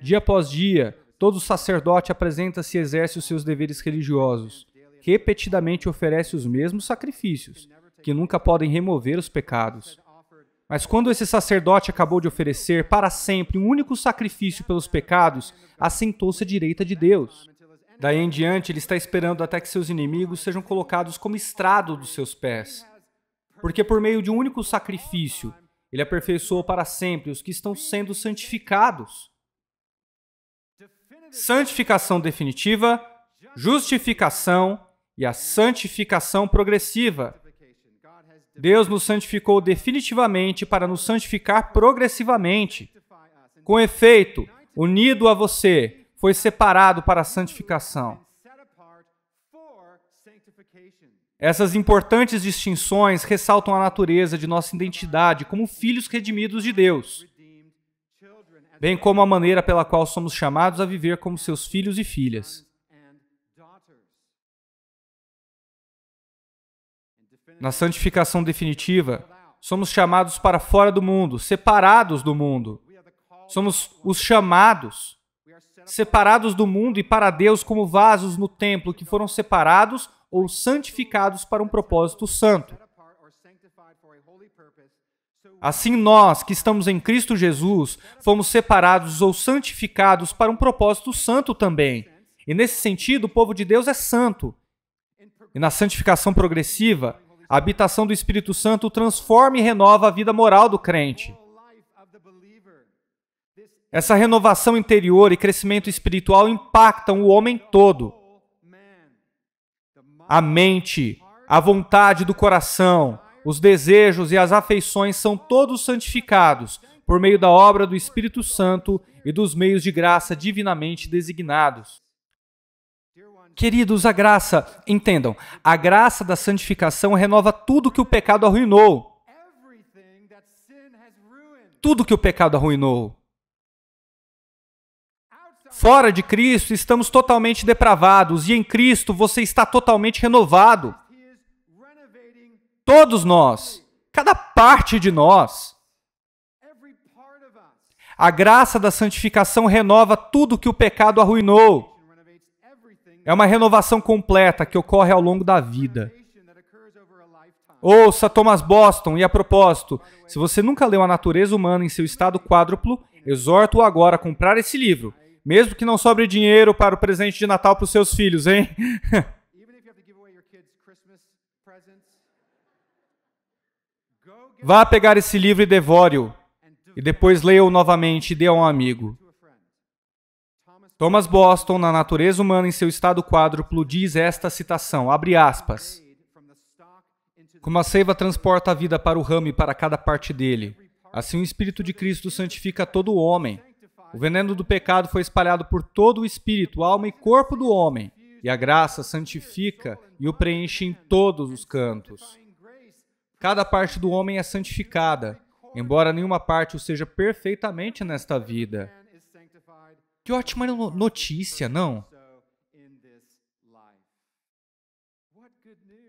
Dia após dia, todo sacerdote apresenta-se e exerce os seus deveres religiosos. Repetidamente oferece os mesmos sacrifícios, que nunca podem remover os pecados. Mas quando esse sacerdote acabou de oferecer para sempre um único sacrifício pelos pecados, assentou-se à direita de Deus. Daí em diante, ele está esperando até que seus inimigos sejam colocados como estrado dos seus pés. Porque por meio de um único sacrifício, ele aperfeiçoou para sempre os que estão sendo santificados. Santificação definitiva, justificação e a santificação progressiva. Deus nos santificou definitivamente para nos santificar progressivamente. Com efeito, unido a você, foi separado para a santificação. Essas importantes distinções ressaltam a natureza de nossa identidade como filhos redimidos de Deus, bem como a maneira pela qual somos chamados a viver como seus filhos e filhas. Na santificação definitiva, somos chamados para fora do mundo, separados do mundo. Somos os chamados, separados do mundo e para Deus como vasos no templo que foram separados ou santificados para um propósito santo. Assim nós, que estamos em Cristo Jesus, fomos separados ou santificados para um propósito santo também. E nesse sentido, o povo de Deus é santo. E na santificação progressiva, a habitação do Espírito Santo transforma e renova a vida moral do crente. Essa renovação interior e crescimento espiritual impactam o homem todo. A mente, a vontade do coração, os desejos e as afeições são todos santificados por meio da obra do Espírito Santo e dos meios de graça divinamente designados. Queridos, entendam, a graça da santificação renova tudo que o pecado arruinou. Tudo que o pecado arruinou. Fora de Cristo, estamos totalmente depravados e em Cristo você está totalmente renovado. Todos nós, cada parte de nós. A graça da santificação renova tudo que o pecado arruinou. É uma renovação completa que ocorre ao longo da vida. Ouça Thomas Boston, e a propósito, se você nunca leu A Natureza Humana em seu estado quádruplo, exorto-o agora a comprar esse livro, mesmo que não sobre dinheiro para o presente de Natal para os seus filhos, hein? Vá pegar esse livro e devore-o, e depois leia-o novamente e dê a um amigo. Thomas Boston, na Natureza Humana em seu estado quádruplo, diz esta citação, abre aspas, como a seiva transporta a vida para o ramo e para cada parte dele, assim o Espírito de Cristo santifica todo o homem. O veneno do pecado foi espalhado por todo o espírito, alma e corpo do homem, e a graça santifica e o preenche em todos os cantos. Cada parte do homem é santificada, embora nenhuma parte o seja perfeitamente nesta vida. Que ótima notícia, não?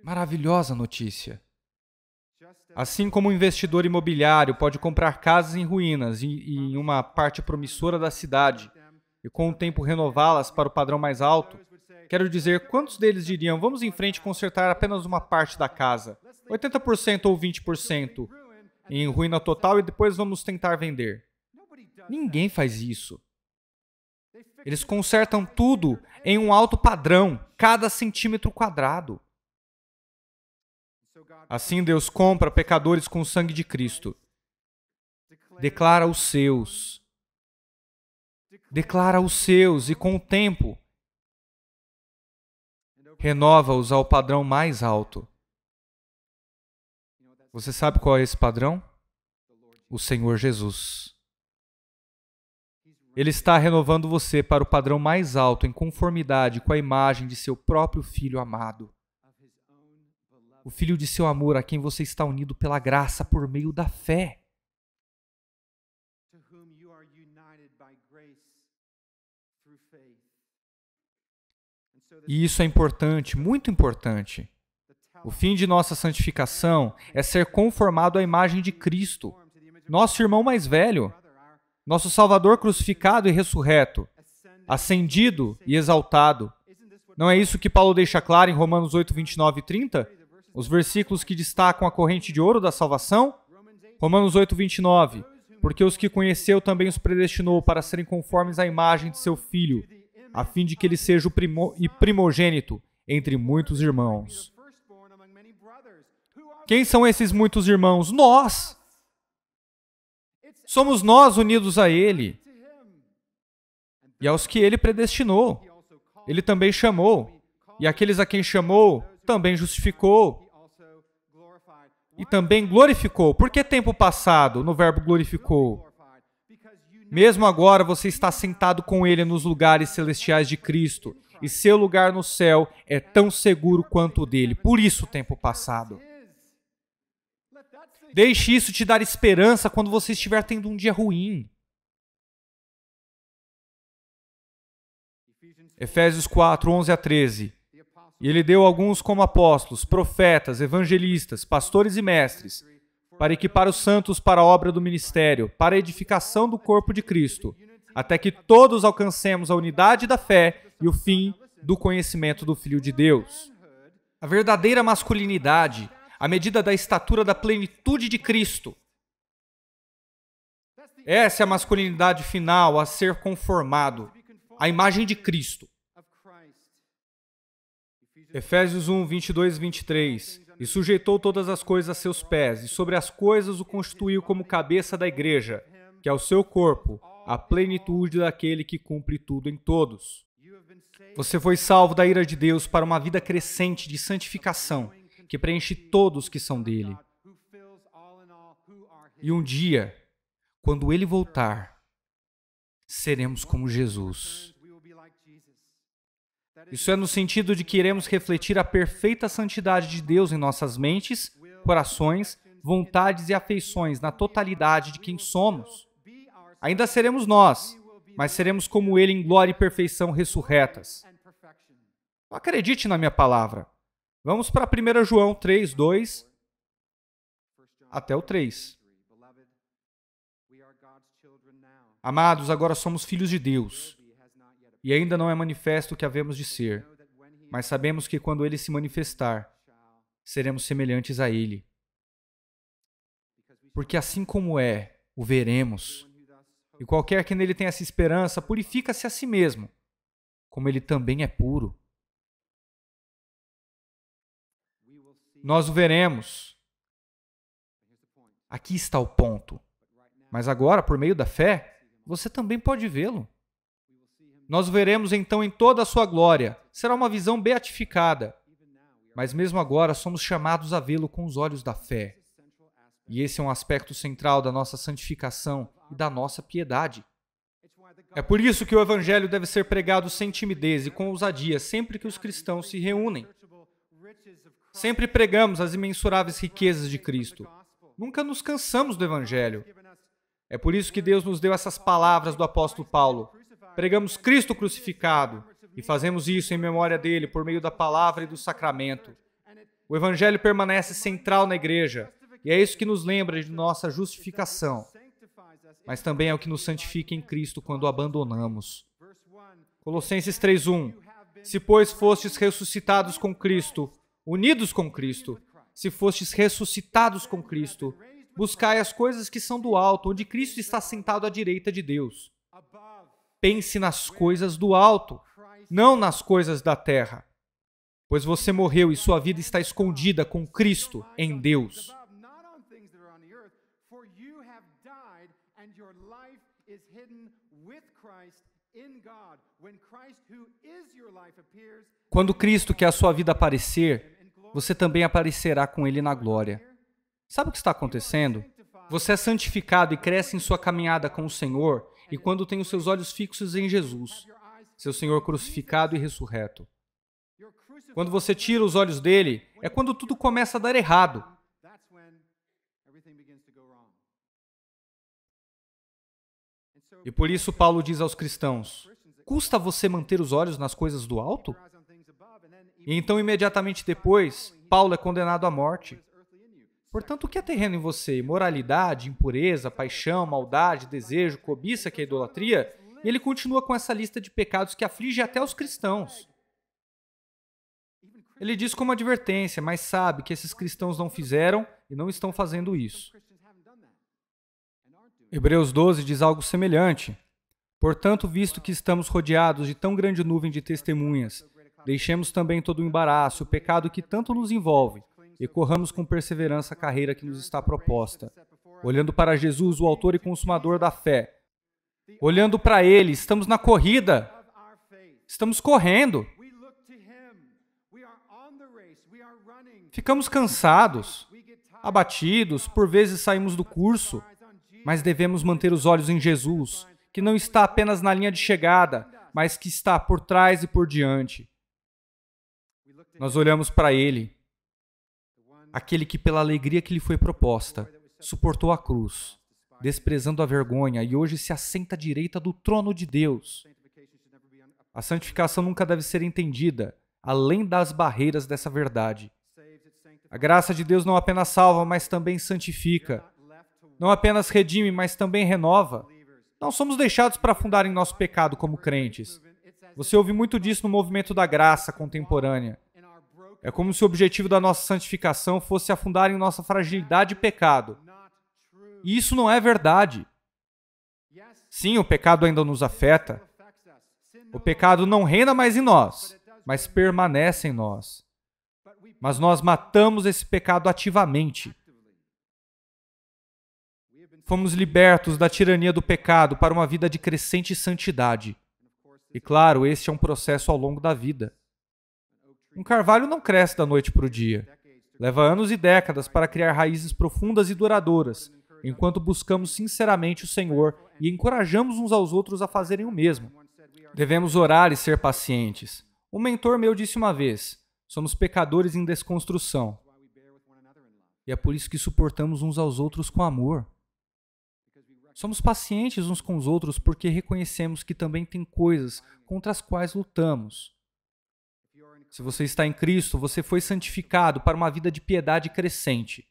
Maravilhosa notícia. Assim como o investidor imobiliário pode comprar casas em ruínas e em uma parte promissora da cidade e com o tempo renová-las para o padrão mais alto, quero dizer, quantos deles diriam, vamos em frente consertar apenas uma parte da casa, 80% ou 20% em ruína total e depois vamos tentar vender? Ninguém faz isso. Eles consertam tudo em um alto padrão, cada centímetro quadrado. Assim Deus compra pecadores com o sangue de Cristo. Declara os seus. Declara os seus e com o tempo renova-os ao padrão mais alto. Você sabe qual é esse padrão? O Senhor Jesus. Ele está renovando você para o padrão mais alto em conformidade com a imagem de seu próprio Filho amado. O Filho de seu amor a quem você está unido pela graça por meio da fé. E isso é importante, muito importante. O fim de nossa santificação é ser conformado à imagem de Cristo, nosso irmão mais velho, nosso Salvador crucificado e ressurreto, ascendido e exaltado. Não é isso que Paulo deixa claro em Romanos 8, 29 e 30? Os versículos que destacam a corrente de ouro da salvação? Romanos 8, 29. Porque os que conheceu também os predestinou para serem conformes à imagem de seu Filho, a fim de que ele seja o primogênito entre muitos irmãos. Quem são esses muitos irmãos? Nós! Somos nós unidos a Ele. E aos que Ele predestinou, Ele também chamou. E aqueles a quem chamou, também justificou. E também glorificou. Por que tempo passado no verbo glorificou? Mesmo agora você está sentado com Ele nos lugares celestiais de Cristo. E seu lugar no céu é tão seguro quanto o dele. Por isso, tempo passado. Deixe isso te dar esperança quando você estiver tendo um dia ruim. Efésios 4, 11 a 13. E ele deu alguns como apóstolos, profetas, evangelistas, pastores e mestres, para equipar os santos para a obra do ministério, para a edificação do corpo de Cristo, até que todos alcancemos a unidade da fé e o fim do conhecimento do Filho de Deus. A verdadeira masculinidade, à medida da estatura da plenitude de Cristo. Essa é a masculinidade final a ser conformado, à imagem de Cristo. Efésios 1, 22 e 23. E sujeitou todas as coisas a seus pés, e sobre as coisas o constituiu como cabeça da igreja, que é o seu corpo, a plenitude daquele que cumpre tudo em todos. Você foi salvo da ira de Deus para uma vida crescente de santificação, que preenche todos que são dele. E um dia, quando ele voltar, seremos como Jesus. Isso é no sentido de que iremos refletir a perfeita santidade de Deus em nossas mentes, corações, vontades e afeições na totalidade de quem somos. Ainda seremos nós, mas seremos como Ele em glória e perfeição ressurretas. Acredite na minha palavra. Vamos para 1 João 3, 2 até o 3. Amados, agora somos filhos de Deus. E ainda não é manifesto o que havemos de ser, mas sabemos que quando Ele se manifestar, seremos semelhantes a Ele. Porque assim como é, o veremos. E qualquer que nele tenha essa esperança, purifica-se a si mesmo, como Ele também é puro. Nós o veremos. Aqui está o ponto. Mas agora, por meio da fé, você também pode vê-lo. Nós o veremos então em toda a sua glória. Será uma visão beatificada. Mas mesmo agora somos chamados a vê-lo com os olhos da fé. E esse é um aspecto central da nossa santificação e da nossa piedade. É por isso que o Evangelho deve ser pregado sem timidez e com ousadia sempre que os cristãos se reúnem. Sempre pregamos as imensuráveis riquezas de Cristo. Nunca nos cansamos do Evangelho. É por isso que Deus nos deu essas palavras do apóstolo Paulo. Pregamos Cristo crucificado e fazemos isso em memória dele por meio da palavra e do sacramento. O Evangelho permanece central na igreja e é isso que nos lembra de nossa justificação, mas também é o que nos santifica em Cristo quando o abandonamos. Colossenses 3:1. Se, pois, fostes ressuscitados com Cristo, unidos com Cristo, se fostes ressuscitados com Cristo, buscai as coisas que são do alto, onde Cristo está sentado à direita de Deus. Pense nas coisas do alto, não nas coisas da terra. Pois você morreu e sua vida está escondida com Cristo em Deus. Quando Cristo, que é a sua vida, aparecer, você também aparecerá com Ele na glória. Sabe o que está acontecendo? Você é santificado e cresce em sua caminhada com o Senhor, e quando tem os seus olhos fixos em Jesus, seu Senhor crucificado e ressurreto. Quando você tira os olhos dele, é quando tudo começa a dar errado. E por isso Paulo diz aos cristãos: custa você manter os olhos nas coisas do alto? E então, imediatamente depois, Paulo é condenado à morte. Portanto, o que é terreno em você? Imoralidade, impureza, paixão, maldade, desejo, cobiça, que é idolatria? E ele continua com essa lista de pecados que aflige até os cristãos. Ele diz como advertência, mas sabe que esses cristãos não fizeram e não estão fazendo isso. Hebreus 12 diz algo semelhante. Portanto, visto que estamos rodeados de tão grande nuvem de testemunhas, deixemos também todo o embaraço, o pecado que tanto nos envolve, e corramos com perseverança a carreira que nos está proposta. Olhando para Jesus, o autor e consumador da fé. Olhando para Ele, estamos na corrida. Estamos correndo. Ficamos cansados, abatidos, por vezes saímos do curso, mas devemos manter os olhos em Jesus, que não está apenas na linha de chegada, mas que está por trás e por diante. Nós olhamos para Ele, aquele que pela alegria que lhe foi proposta, suportou a cruz, desprezando a vergonha, e hoje se assenta à direita do trono de Deus. A santificação nunca deve ser entendida, além das barreiras dessa verdade. A graça de Deus não apenas salva, mas também santifica. Não apenas redime, mas também renova. Não somos deixados para afundar em nosso pecado como crentes. Você ouve muito disso no movimento da graça contemporânea. É como se o objetivo da nossa santificação fosse afundar em nossa fragilidade e pecado. E isso não é verdade. Sim, o pecado ainda nos afeta. O pecado não reina mais em nós, mas permanece em nós. Mas nós matamos esse pecado ativamente. Fomos libertos da tirania do pecado para uma vida de crescente santidade. E claro, este é um processo ao longo da vida. Um carvalho não cresce da noite para o dia. Leva anos e décadas para criar raízes profundas e duradouras, enquanto buscamos sinceramente o Senhor e encorajamos uns aos outros a fazerem o mesmo. Devemos orar e ser pacientes. Um mentor meu disse uma vez: somos pecadores em desconstrução. E é por isso que suportamos uns aos outros com amor. Somos pacientes uns com os outros porque reconhecemos que também tem coisas contra as quais lutamos. Se você está em Cristo, você foi santificado para uma vida de piedade crescente.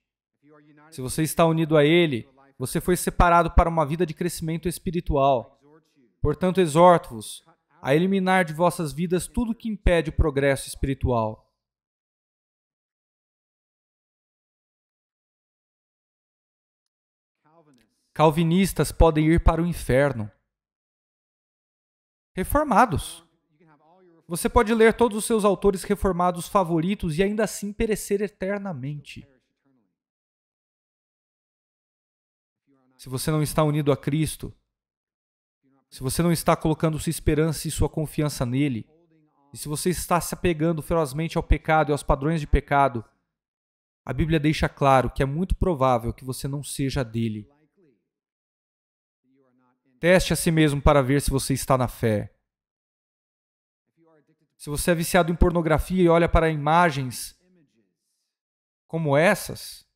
Se você está unido a Ele, você foi separado para uma vida de crescimento espiritual. Portanto, exorto-vos a eliminar de vossas vidas tudo que impede o progresso espiritual. Calvinistas podem ir para o inferno. Reformados. Você pode ler todos os seus autores reformados favoritos e ainda assim perecer eternamente. Se você não está unido a Cristo, se você não está colocando sua esperança e sua confiança nele, e se você está se apegando ferozmente ao pecado e aos padrões de pecado, a Bíblia deixa claro que é muito provável que você não seja dele. Teste a si mesmo para ver se você está na fé. Se você é viciado em pornografia e olha para imagens como essas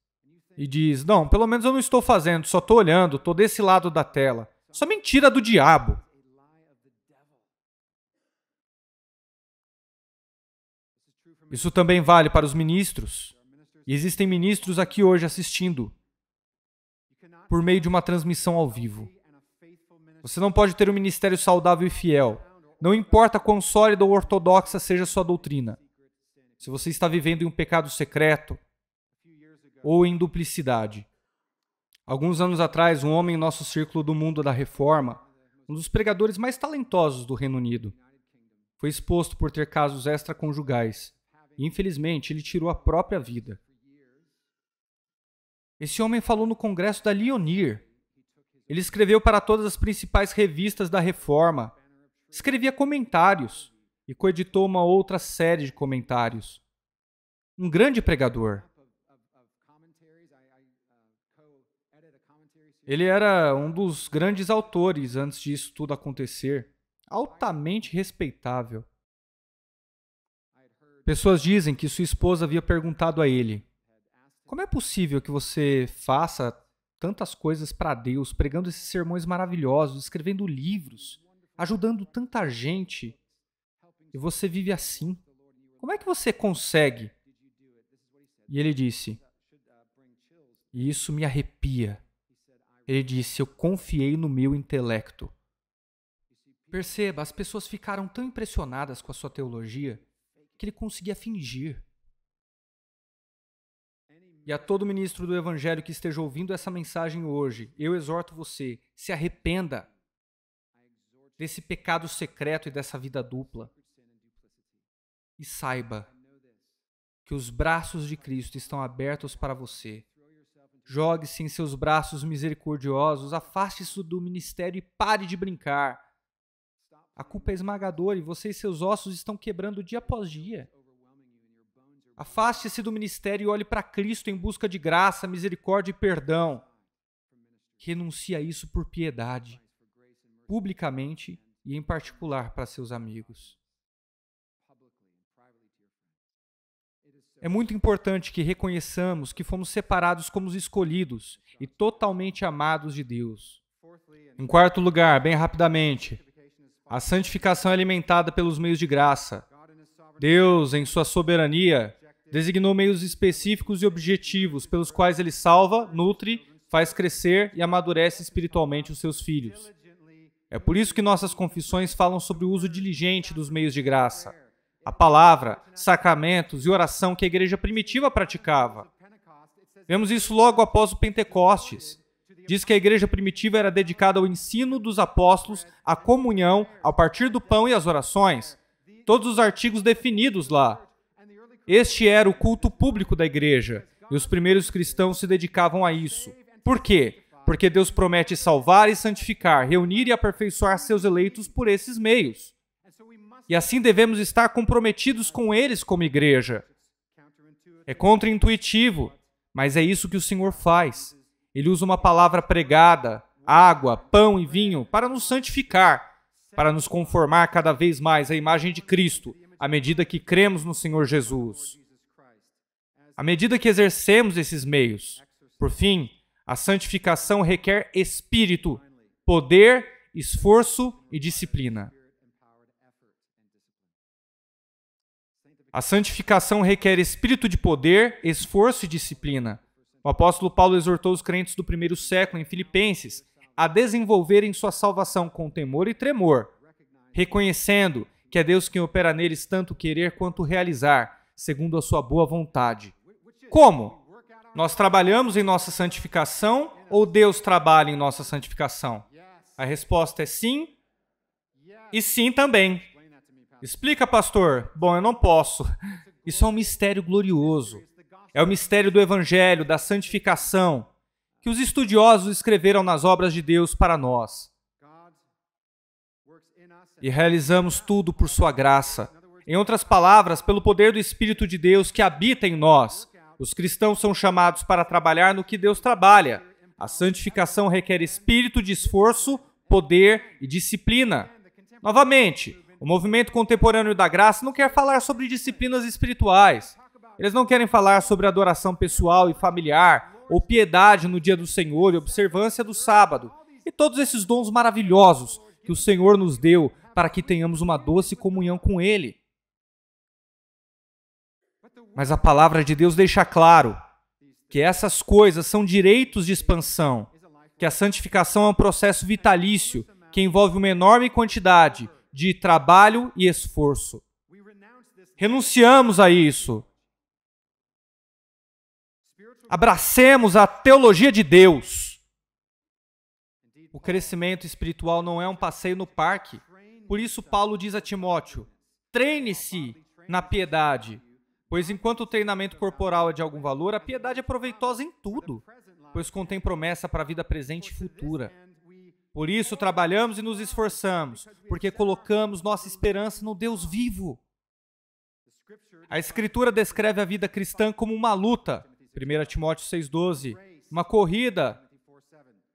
e diz: não, pelo menos eu não estou fazendo, só estou olhando, estou desse lado da tela. Isso é mentira do diabo. Isso também vale para os ministros. E existem ministros aqui hoje assistindo por meio de uma transmissão ao vivo. Você não pode ter um ministério saudável e fiel. Não importa quão sólida ou ortodoxa seja sua doutrina. Se você está vivendo em um pecado secreto ou em duplicidade. Alguns anos atrás, um homem em nosso círculo do mundo da reforma, um dos pregadores mais talentosos do Reino Unido, Foi exposto por ter casos extraconjugais. E, infelizmente, ele tirou a própria vida. Esse homem falou no congresso da Leonir. Ele escreveu para todas as principais revistas da Reforma. Escrevia comentários e coeditou uma outra série de comentários. Um grande pregador. Ele era um dos grandes autores antes disso tudo acontecer. Altamente respeitável. Pessoas dizem que sua esposa havia perguntado a ele: como é possível que você faça tantas coisas para Deus, pregando esses sermões maravilhosos, escrevendo livros, ajudando tanta gente, e você vive assim? Como é que você consegue? E ele disse, e isso me arrepia. Ele disse, eu confiei no meu intelecto. Perceba, as pessoas ficaram tão impressionadas com a sua teologia que ele conseguia fingir. E a todo ministro do Evangelho que esteja ouvindo essa mensagem hoje, eu exorto você, se arrependa desse pecado secreto e dessa vida dupla. E saiba que os braços de Cristo estão abertos para você. Jogue-se em seus braços misericordiosos, afaste-se do ministério e pare de brincar. A culpa é esmagadora e você e seus ossos estão quebrando dia após dia. Afaste-se do ministério e olhe para Cristo em busca de graça, misericórdia e perdão. Renuncie a isso por piedade, publicamente e em particular para seus amigos. É muito importante que reconheçamos que fomos separados como os escolhidos e totalmente amados de Deus. Em quarto lugar, bem rapidamente, a santificação é alimentada pelos meios de graça. Deus, em sua soberania, designou meios específicos e objetivos pelos quais Ele salva, nutre, faz crescer e amadurece espiritualmente os seus filhos. É por isso que nossas confissões falam sobre o uso diligente dos meios de graça. A palavra, sacramentos e oração que a igreja primitiva praticava. Vemos isso logo após o Pentecostes. Diz que a igreja primitiva era dedicada ao ensino dos apóstolos, à comunhão, ao partir do pão e às orações. Todos os artigos definidos lá. Este era o culto público da igreja, e os primeiros cristãos se dedicavam a isso. Por quê? Porque Deus promete salvar e santificar, reunir e aperfeiçoar seus eleitos por esses meios. E assim devemos estar comprometidos com eles como igreja. É contraintuitivo, mas é isso que o Senhor faz. Ele usa uma palavra pregada, água, pão e vinho, para nos santificar, para nos conformar cada vez mais à imagem de Cristo, à medida que cremos no Senhor Jesus. À medida que exercemos esses meios. Por fim, a santificação requer espírito, poder, esforço e disciplina. A santificação requer espírito de poder, esforço e disciplina. O apóstolo Paulo exortou os crentes do primeiro século em Filipenses a desenvolverem sua salvação com temor e tremor, reconhecendo que é Deus quem opera neles tanto querer quanto realizar, segundo a sua boa vontade. Como? Nós trabalhamos em nossa santificação ou Deus trabalha em nossa santificação? A resposta é sim e sim também. Explica, pastor. Bom, eu não posso. Isso é um mistério glorioso. É o mistério do Evangelho, da santificação, que os estudiosos escreveram nas obras de Deus para nós. E realizamos tudo por sua graça. Em outras palavras, pelo poder do Espírito de Deus que habita em nós. Os cristãos são chamados para trabalhar no que Deus trabalha. A santificação requer espírito de esforço, poder e disciplina. Novamente, o movimento contemporâneo da graça não quer falar sobre disciplinas espirituais. Eles não querem falar sobre adoração pessoal e familiar, ou piedade no dia do Senhor e observância do sábado, e todos esses dons maravilhosos que o Senhor nos deu para que tenhamos uma doce comunhão com Ele. Mas a palavra de Deus deixa claro que essas coisas são direitos de expansão, que a santificação é um processo vitalício que envolve uma enorme quantidade de trabalho e esforço. Renunciamos a isso. Abracemos a teologia de Deus. O crescimento espiritual não é um passeio no parque. Por isso Paulo diz a Timóteo, Treine-se na piedade, pois enquanto o treinamento corporal é de algum valor, a piedade é proveitosa em tudo, pois contém promessa para a vida presente e futura. Por isso trabalhamos e nos esforçamos, porque colocamos nossa esperança no Deus vivo. A Escritura descreve a vida cristã como uma luta, 1 Timóteo 6,12, uma corrida,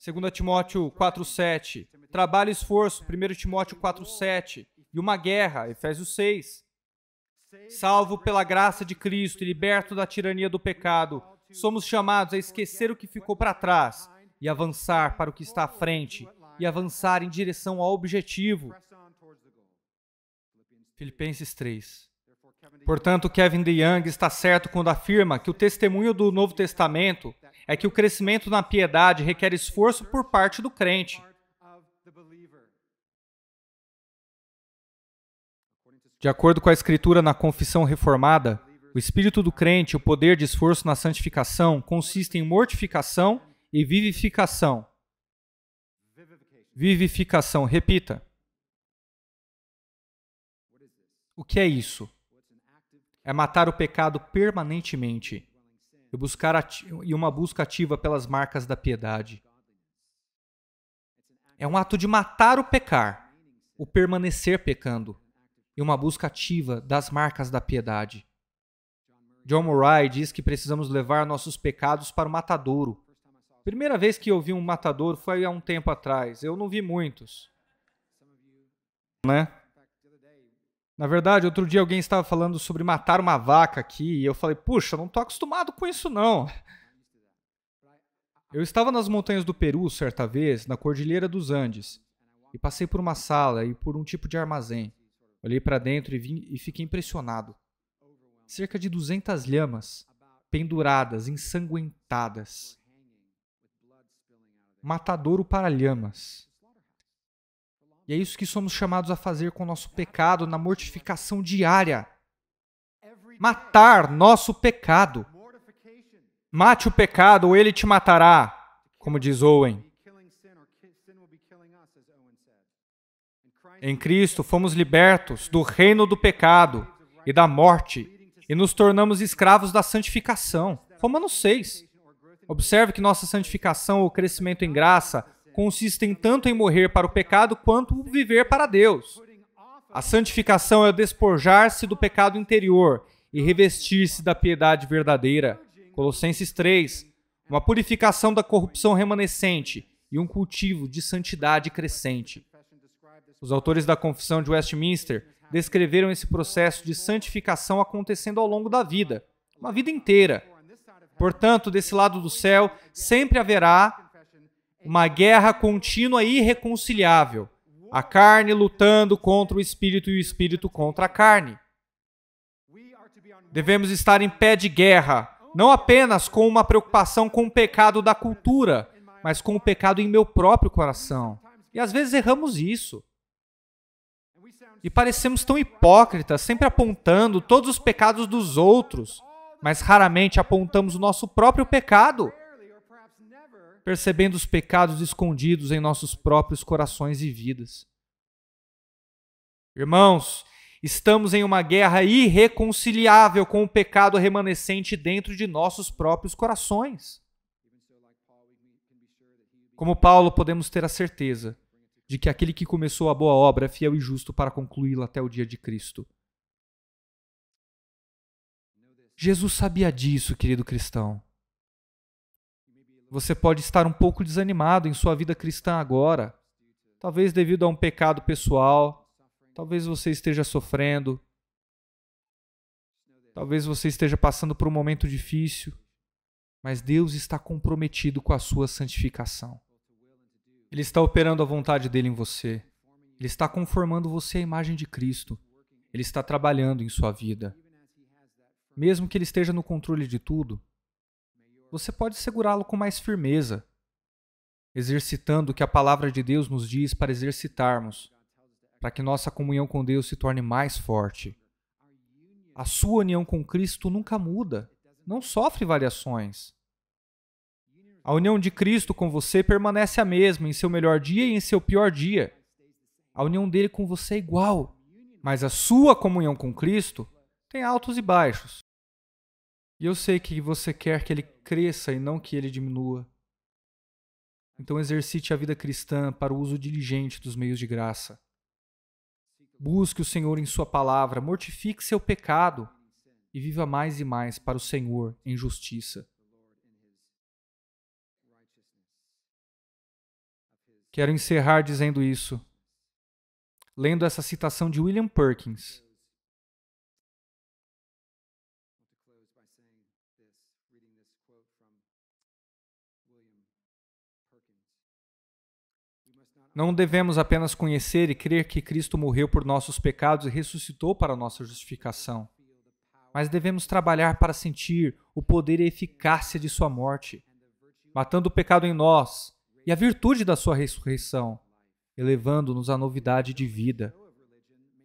2 Timóteo 4,7, trabalho e esforço, 1 Timóteo 4,7, e uma guerra, Efésios 6. Salvo pela graça de Cristo e liberto da tirania do pecado, somos chamados a esquecer o que ficou para trás e avançar para o que está à frente e avançar em direção ao objetivo. Filipenses 3. Portanto, Kevin DeYoung está certo quando afirma que o testemunho do Novo Testamento é que o crescimento na piedade requer esforço por parte do crente. De acordo com a Escritura na Confissão Reformada, o espírito do crente, o poder de esforço na santificação, consiste em mortificação e vivificação. Vivificação, repita. O que é isso? É matar o pecado permanentemente e uma busca ativa pelas marcas da piedade. É um ato de matar o pecar, o permanecer pecando, e uma busca ativa das marcas da piedade. John Murray diz que precisamos levar nossos pecados para o matadouro. Primeira vez que eu vi um matadouro foi há um tempo atrás. Eu não vi muitos. Né? Na verdade, outro dia alguém estava falando sobre matar uma vaca aqui e eu falei, puxa, não estou acostumado com isso não. Eu estava nas montanhas do Peru certa vez, na Cordilheira dos Andes, e passei por uma sala e por um tipo de armazém. Olhei para dentro e fiquei impressionado. Cerca de 200 lhamas, penduradas, ensanguentadas. Matadouro para lhamas. E é isso que somos chamados a fazer com o nosso pecado na mortificação diária. Matar nosso pecado. Mate o pecado ou ele te matará, como diz Owen. Em Cristo fomos libertos do reino do pecado e da morte e nos tornamos escravos da santificação. Romanos 6. Observe que nossa santificação ou crescimento em graça consistem tanto em morrer para o pecado quanto viver para Deus. A santificação é o despojar-se do pecado interior e revestir-se da piedade verdadeira. Colossenses 3. Uma purificação da corrupção remanescente e um cultivo de santidade crescente. Os autores da Confissão de Westminster descreveram esse processo de santificação acontecendo ao longo da vida, uma vida inteira. Portanto, desse lado do céu, sempre haverá uma guerra contínua e irreconciliável. A carne lutando contra o espírito e o espírito contra a carne. Devemos estar em pé de guerra, não apenas com uma preocupação com o pecado da cultura, mas com o pecado em meu próprio coração. E às vezes erramos isso. E parecemos tão hipócritas, sempre apontando todos os pecados dos outros, mas raramente apontamos o nosso próprio pecado, percebendo os pecados escondidos em nossos próprios corações e vidas. Irmãos, estamos em uma guerra irreconciliável com o pecado remanescente dentro de nossos próprios corações. Como Paulo, podemos ter a certeza de que aquele que começou a boa obra é fiel e justo para concluí-la até o dia de Cristo. Jesus sabia disso, querido cristão. Você pode estar um pouco desanimado em sua vida cristã agora, talvez devido a um pecado pessoal, talvez você esteja sofrendo, talvez você esteja passando por um momento difícil, mas Deus está comprometido com a sua santificação. Ele está operando a vontade dele em você. Ele está conformando você à imagem de Cristo. Ele está trabalhando em sua vida. Mesmo que ele esteja no controle de tudo, você pode segurá-lo com mais firmeza, exercitando o que a palavra de Deus nos diz para exercitarmos, para que nossa comunhão com Deus se torne mais forte. A sua união com Cristo nunca muda, não sofre variações. A união de Cristo com você permanece a mesma em seu melhor dia e em seu pior dia. A união dele com você é igual. Mas a sua comunhão com Cristo tem altos e baixos. E eu sei que você quer que ele cresça e não que ele diminua. Então exercite a vida cristã para o uso diligente dos meios de graça. Busque o Senhor em sua palavra, mortifique seu pecado e viva mais e mais para o Senhor em justiça. Quero encerrar dizendo isso, lendo essa citação de William Perkins. Não devemos apenas conhecer e crer que Cristo morreu por nossos pecados e ressuscitou para nossa justificação, mas devemos trabalhar para sentir o poder e a eficácia de sua morte, matando o pecado em nós e a virtude da sua ressurreição, elevando-nos à novidade de vida.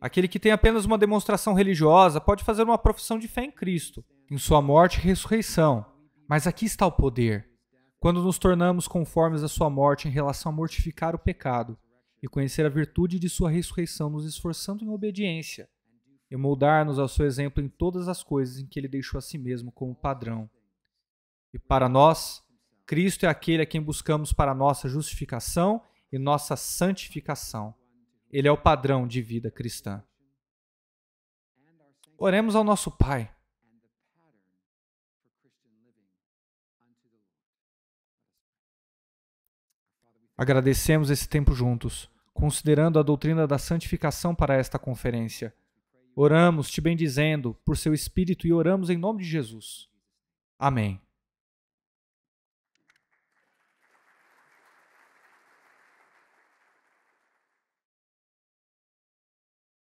Aquele que tem apenas uma demonstração religiosa pode fazer uma profissão de fé em Cristo, em sua morte e ressurreição, mas aqui está o poder. Quando nos tornamos conformes à sua morte em relação a mortificar o pecado e conhecer a virtude de sua ressurreição, nos esforçando em obediência e moldar-nos ao seu exemplo em todas as coisas em que ele deixou a si mesmo como padrão. E para nós, Cristo é aquele a quem buscamos para nossa justificação e nossa santificação. Ele é o padrão de vida cristã. Oremos ao nosso Pai. Agradecemos esse tempo juntos, considerando a doutrina da santificação para esta conferência. Oramos te bendizendo por seu Espírito e oramos em nome de Jesus. Amém.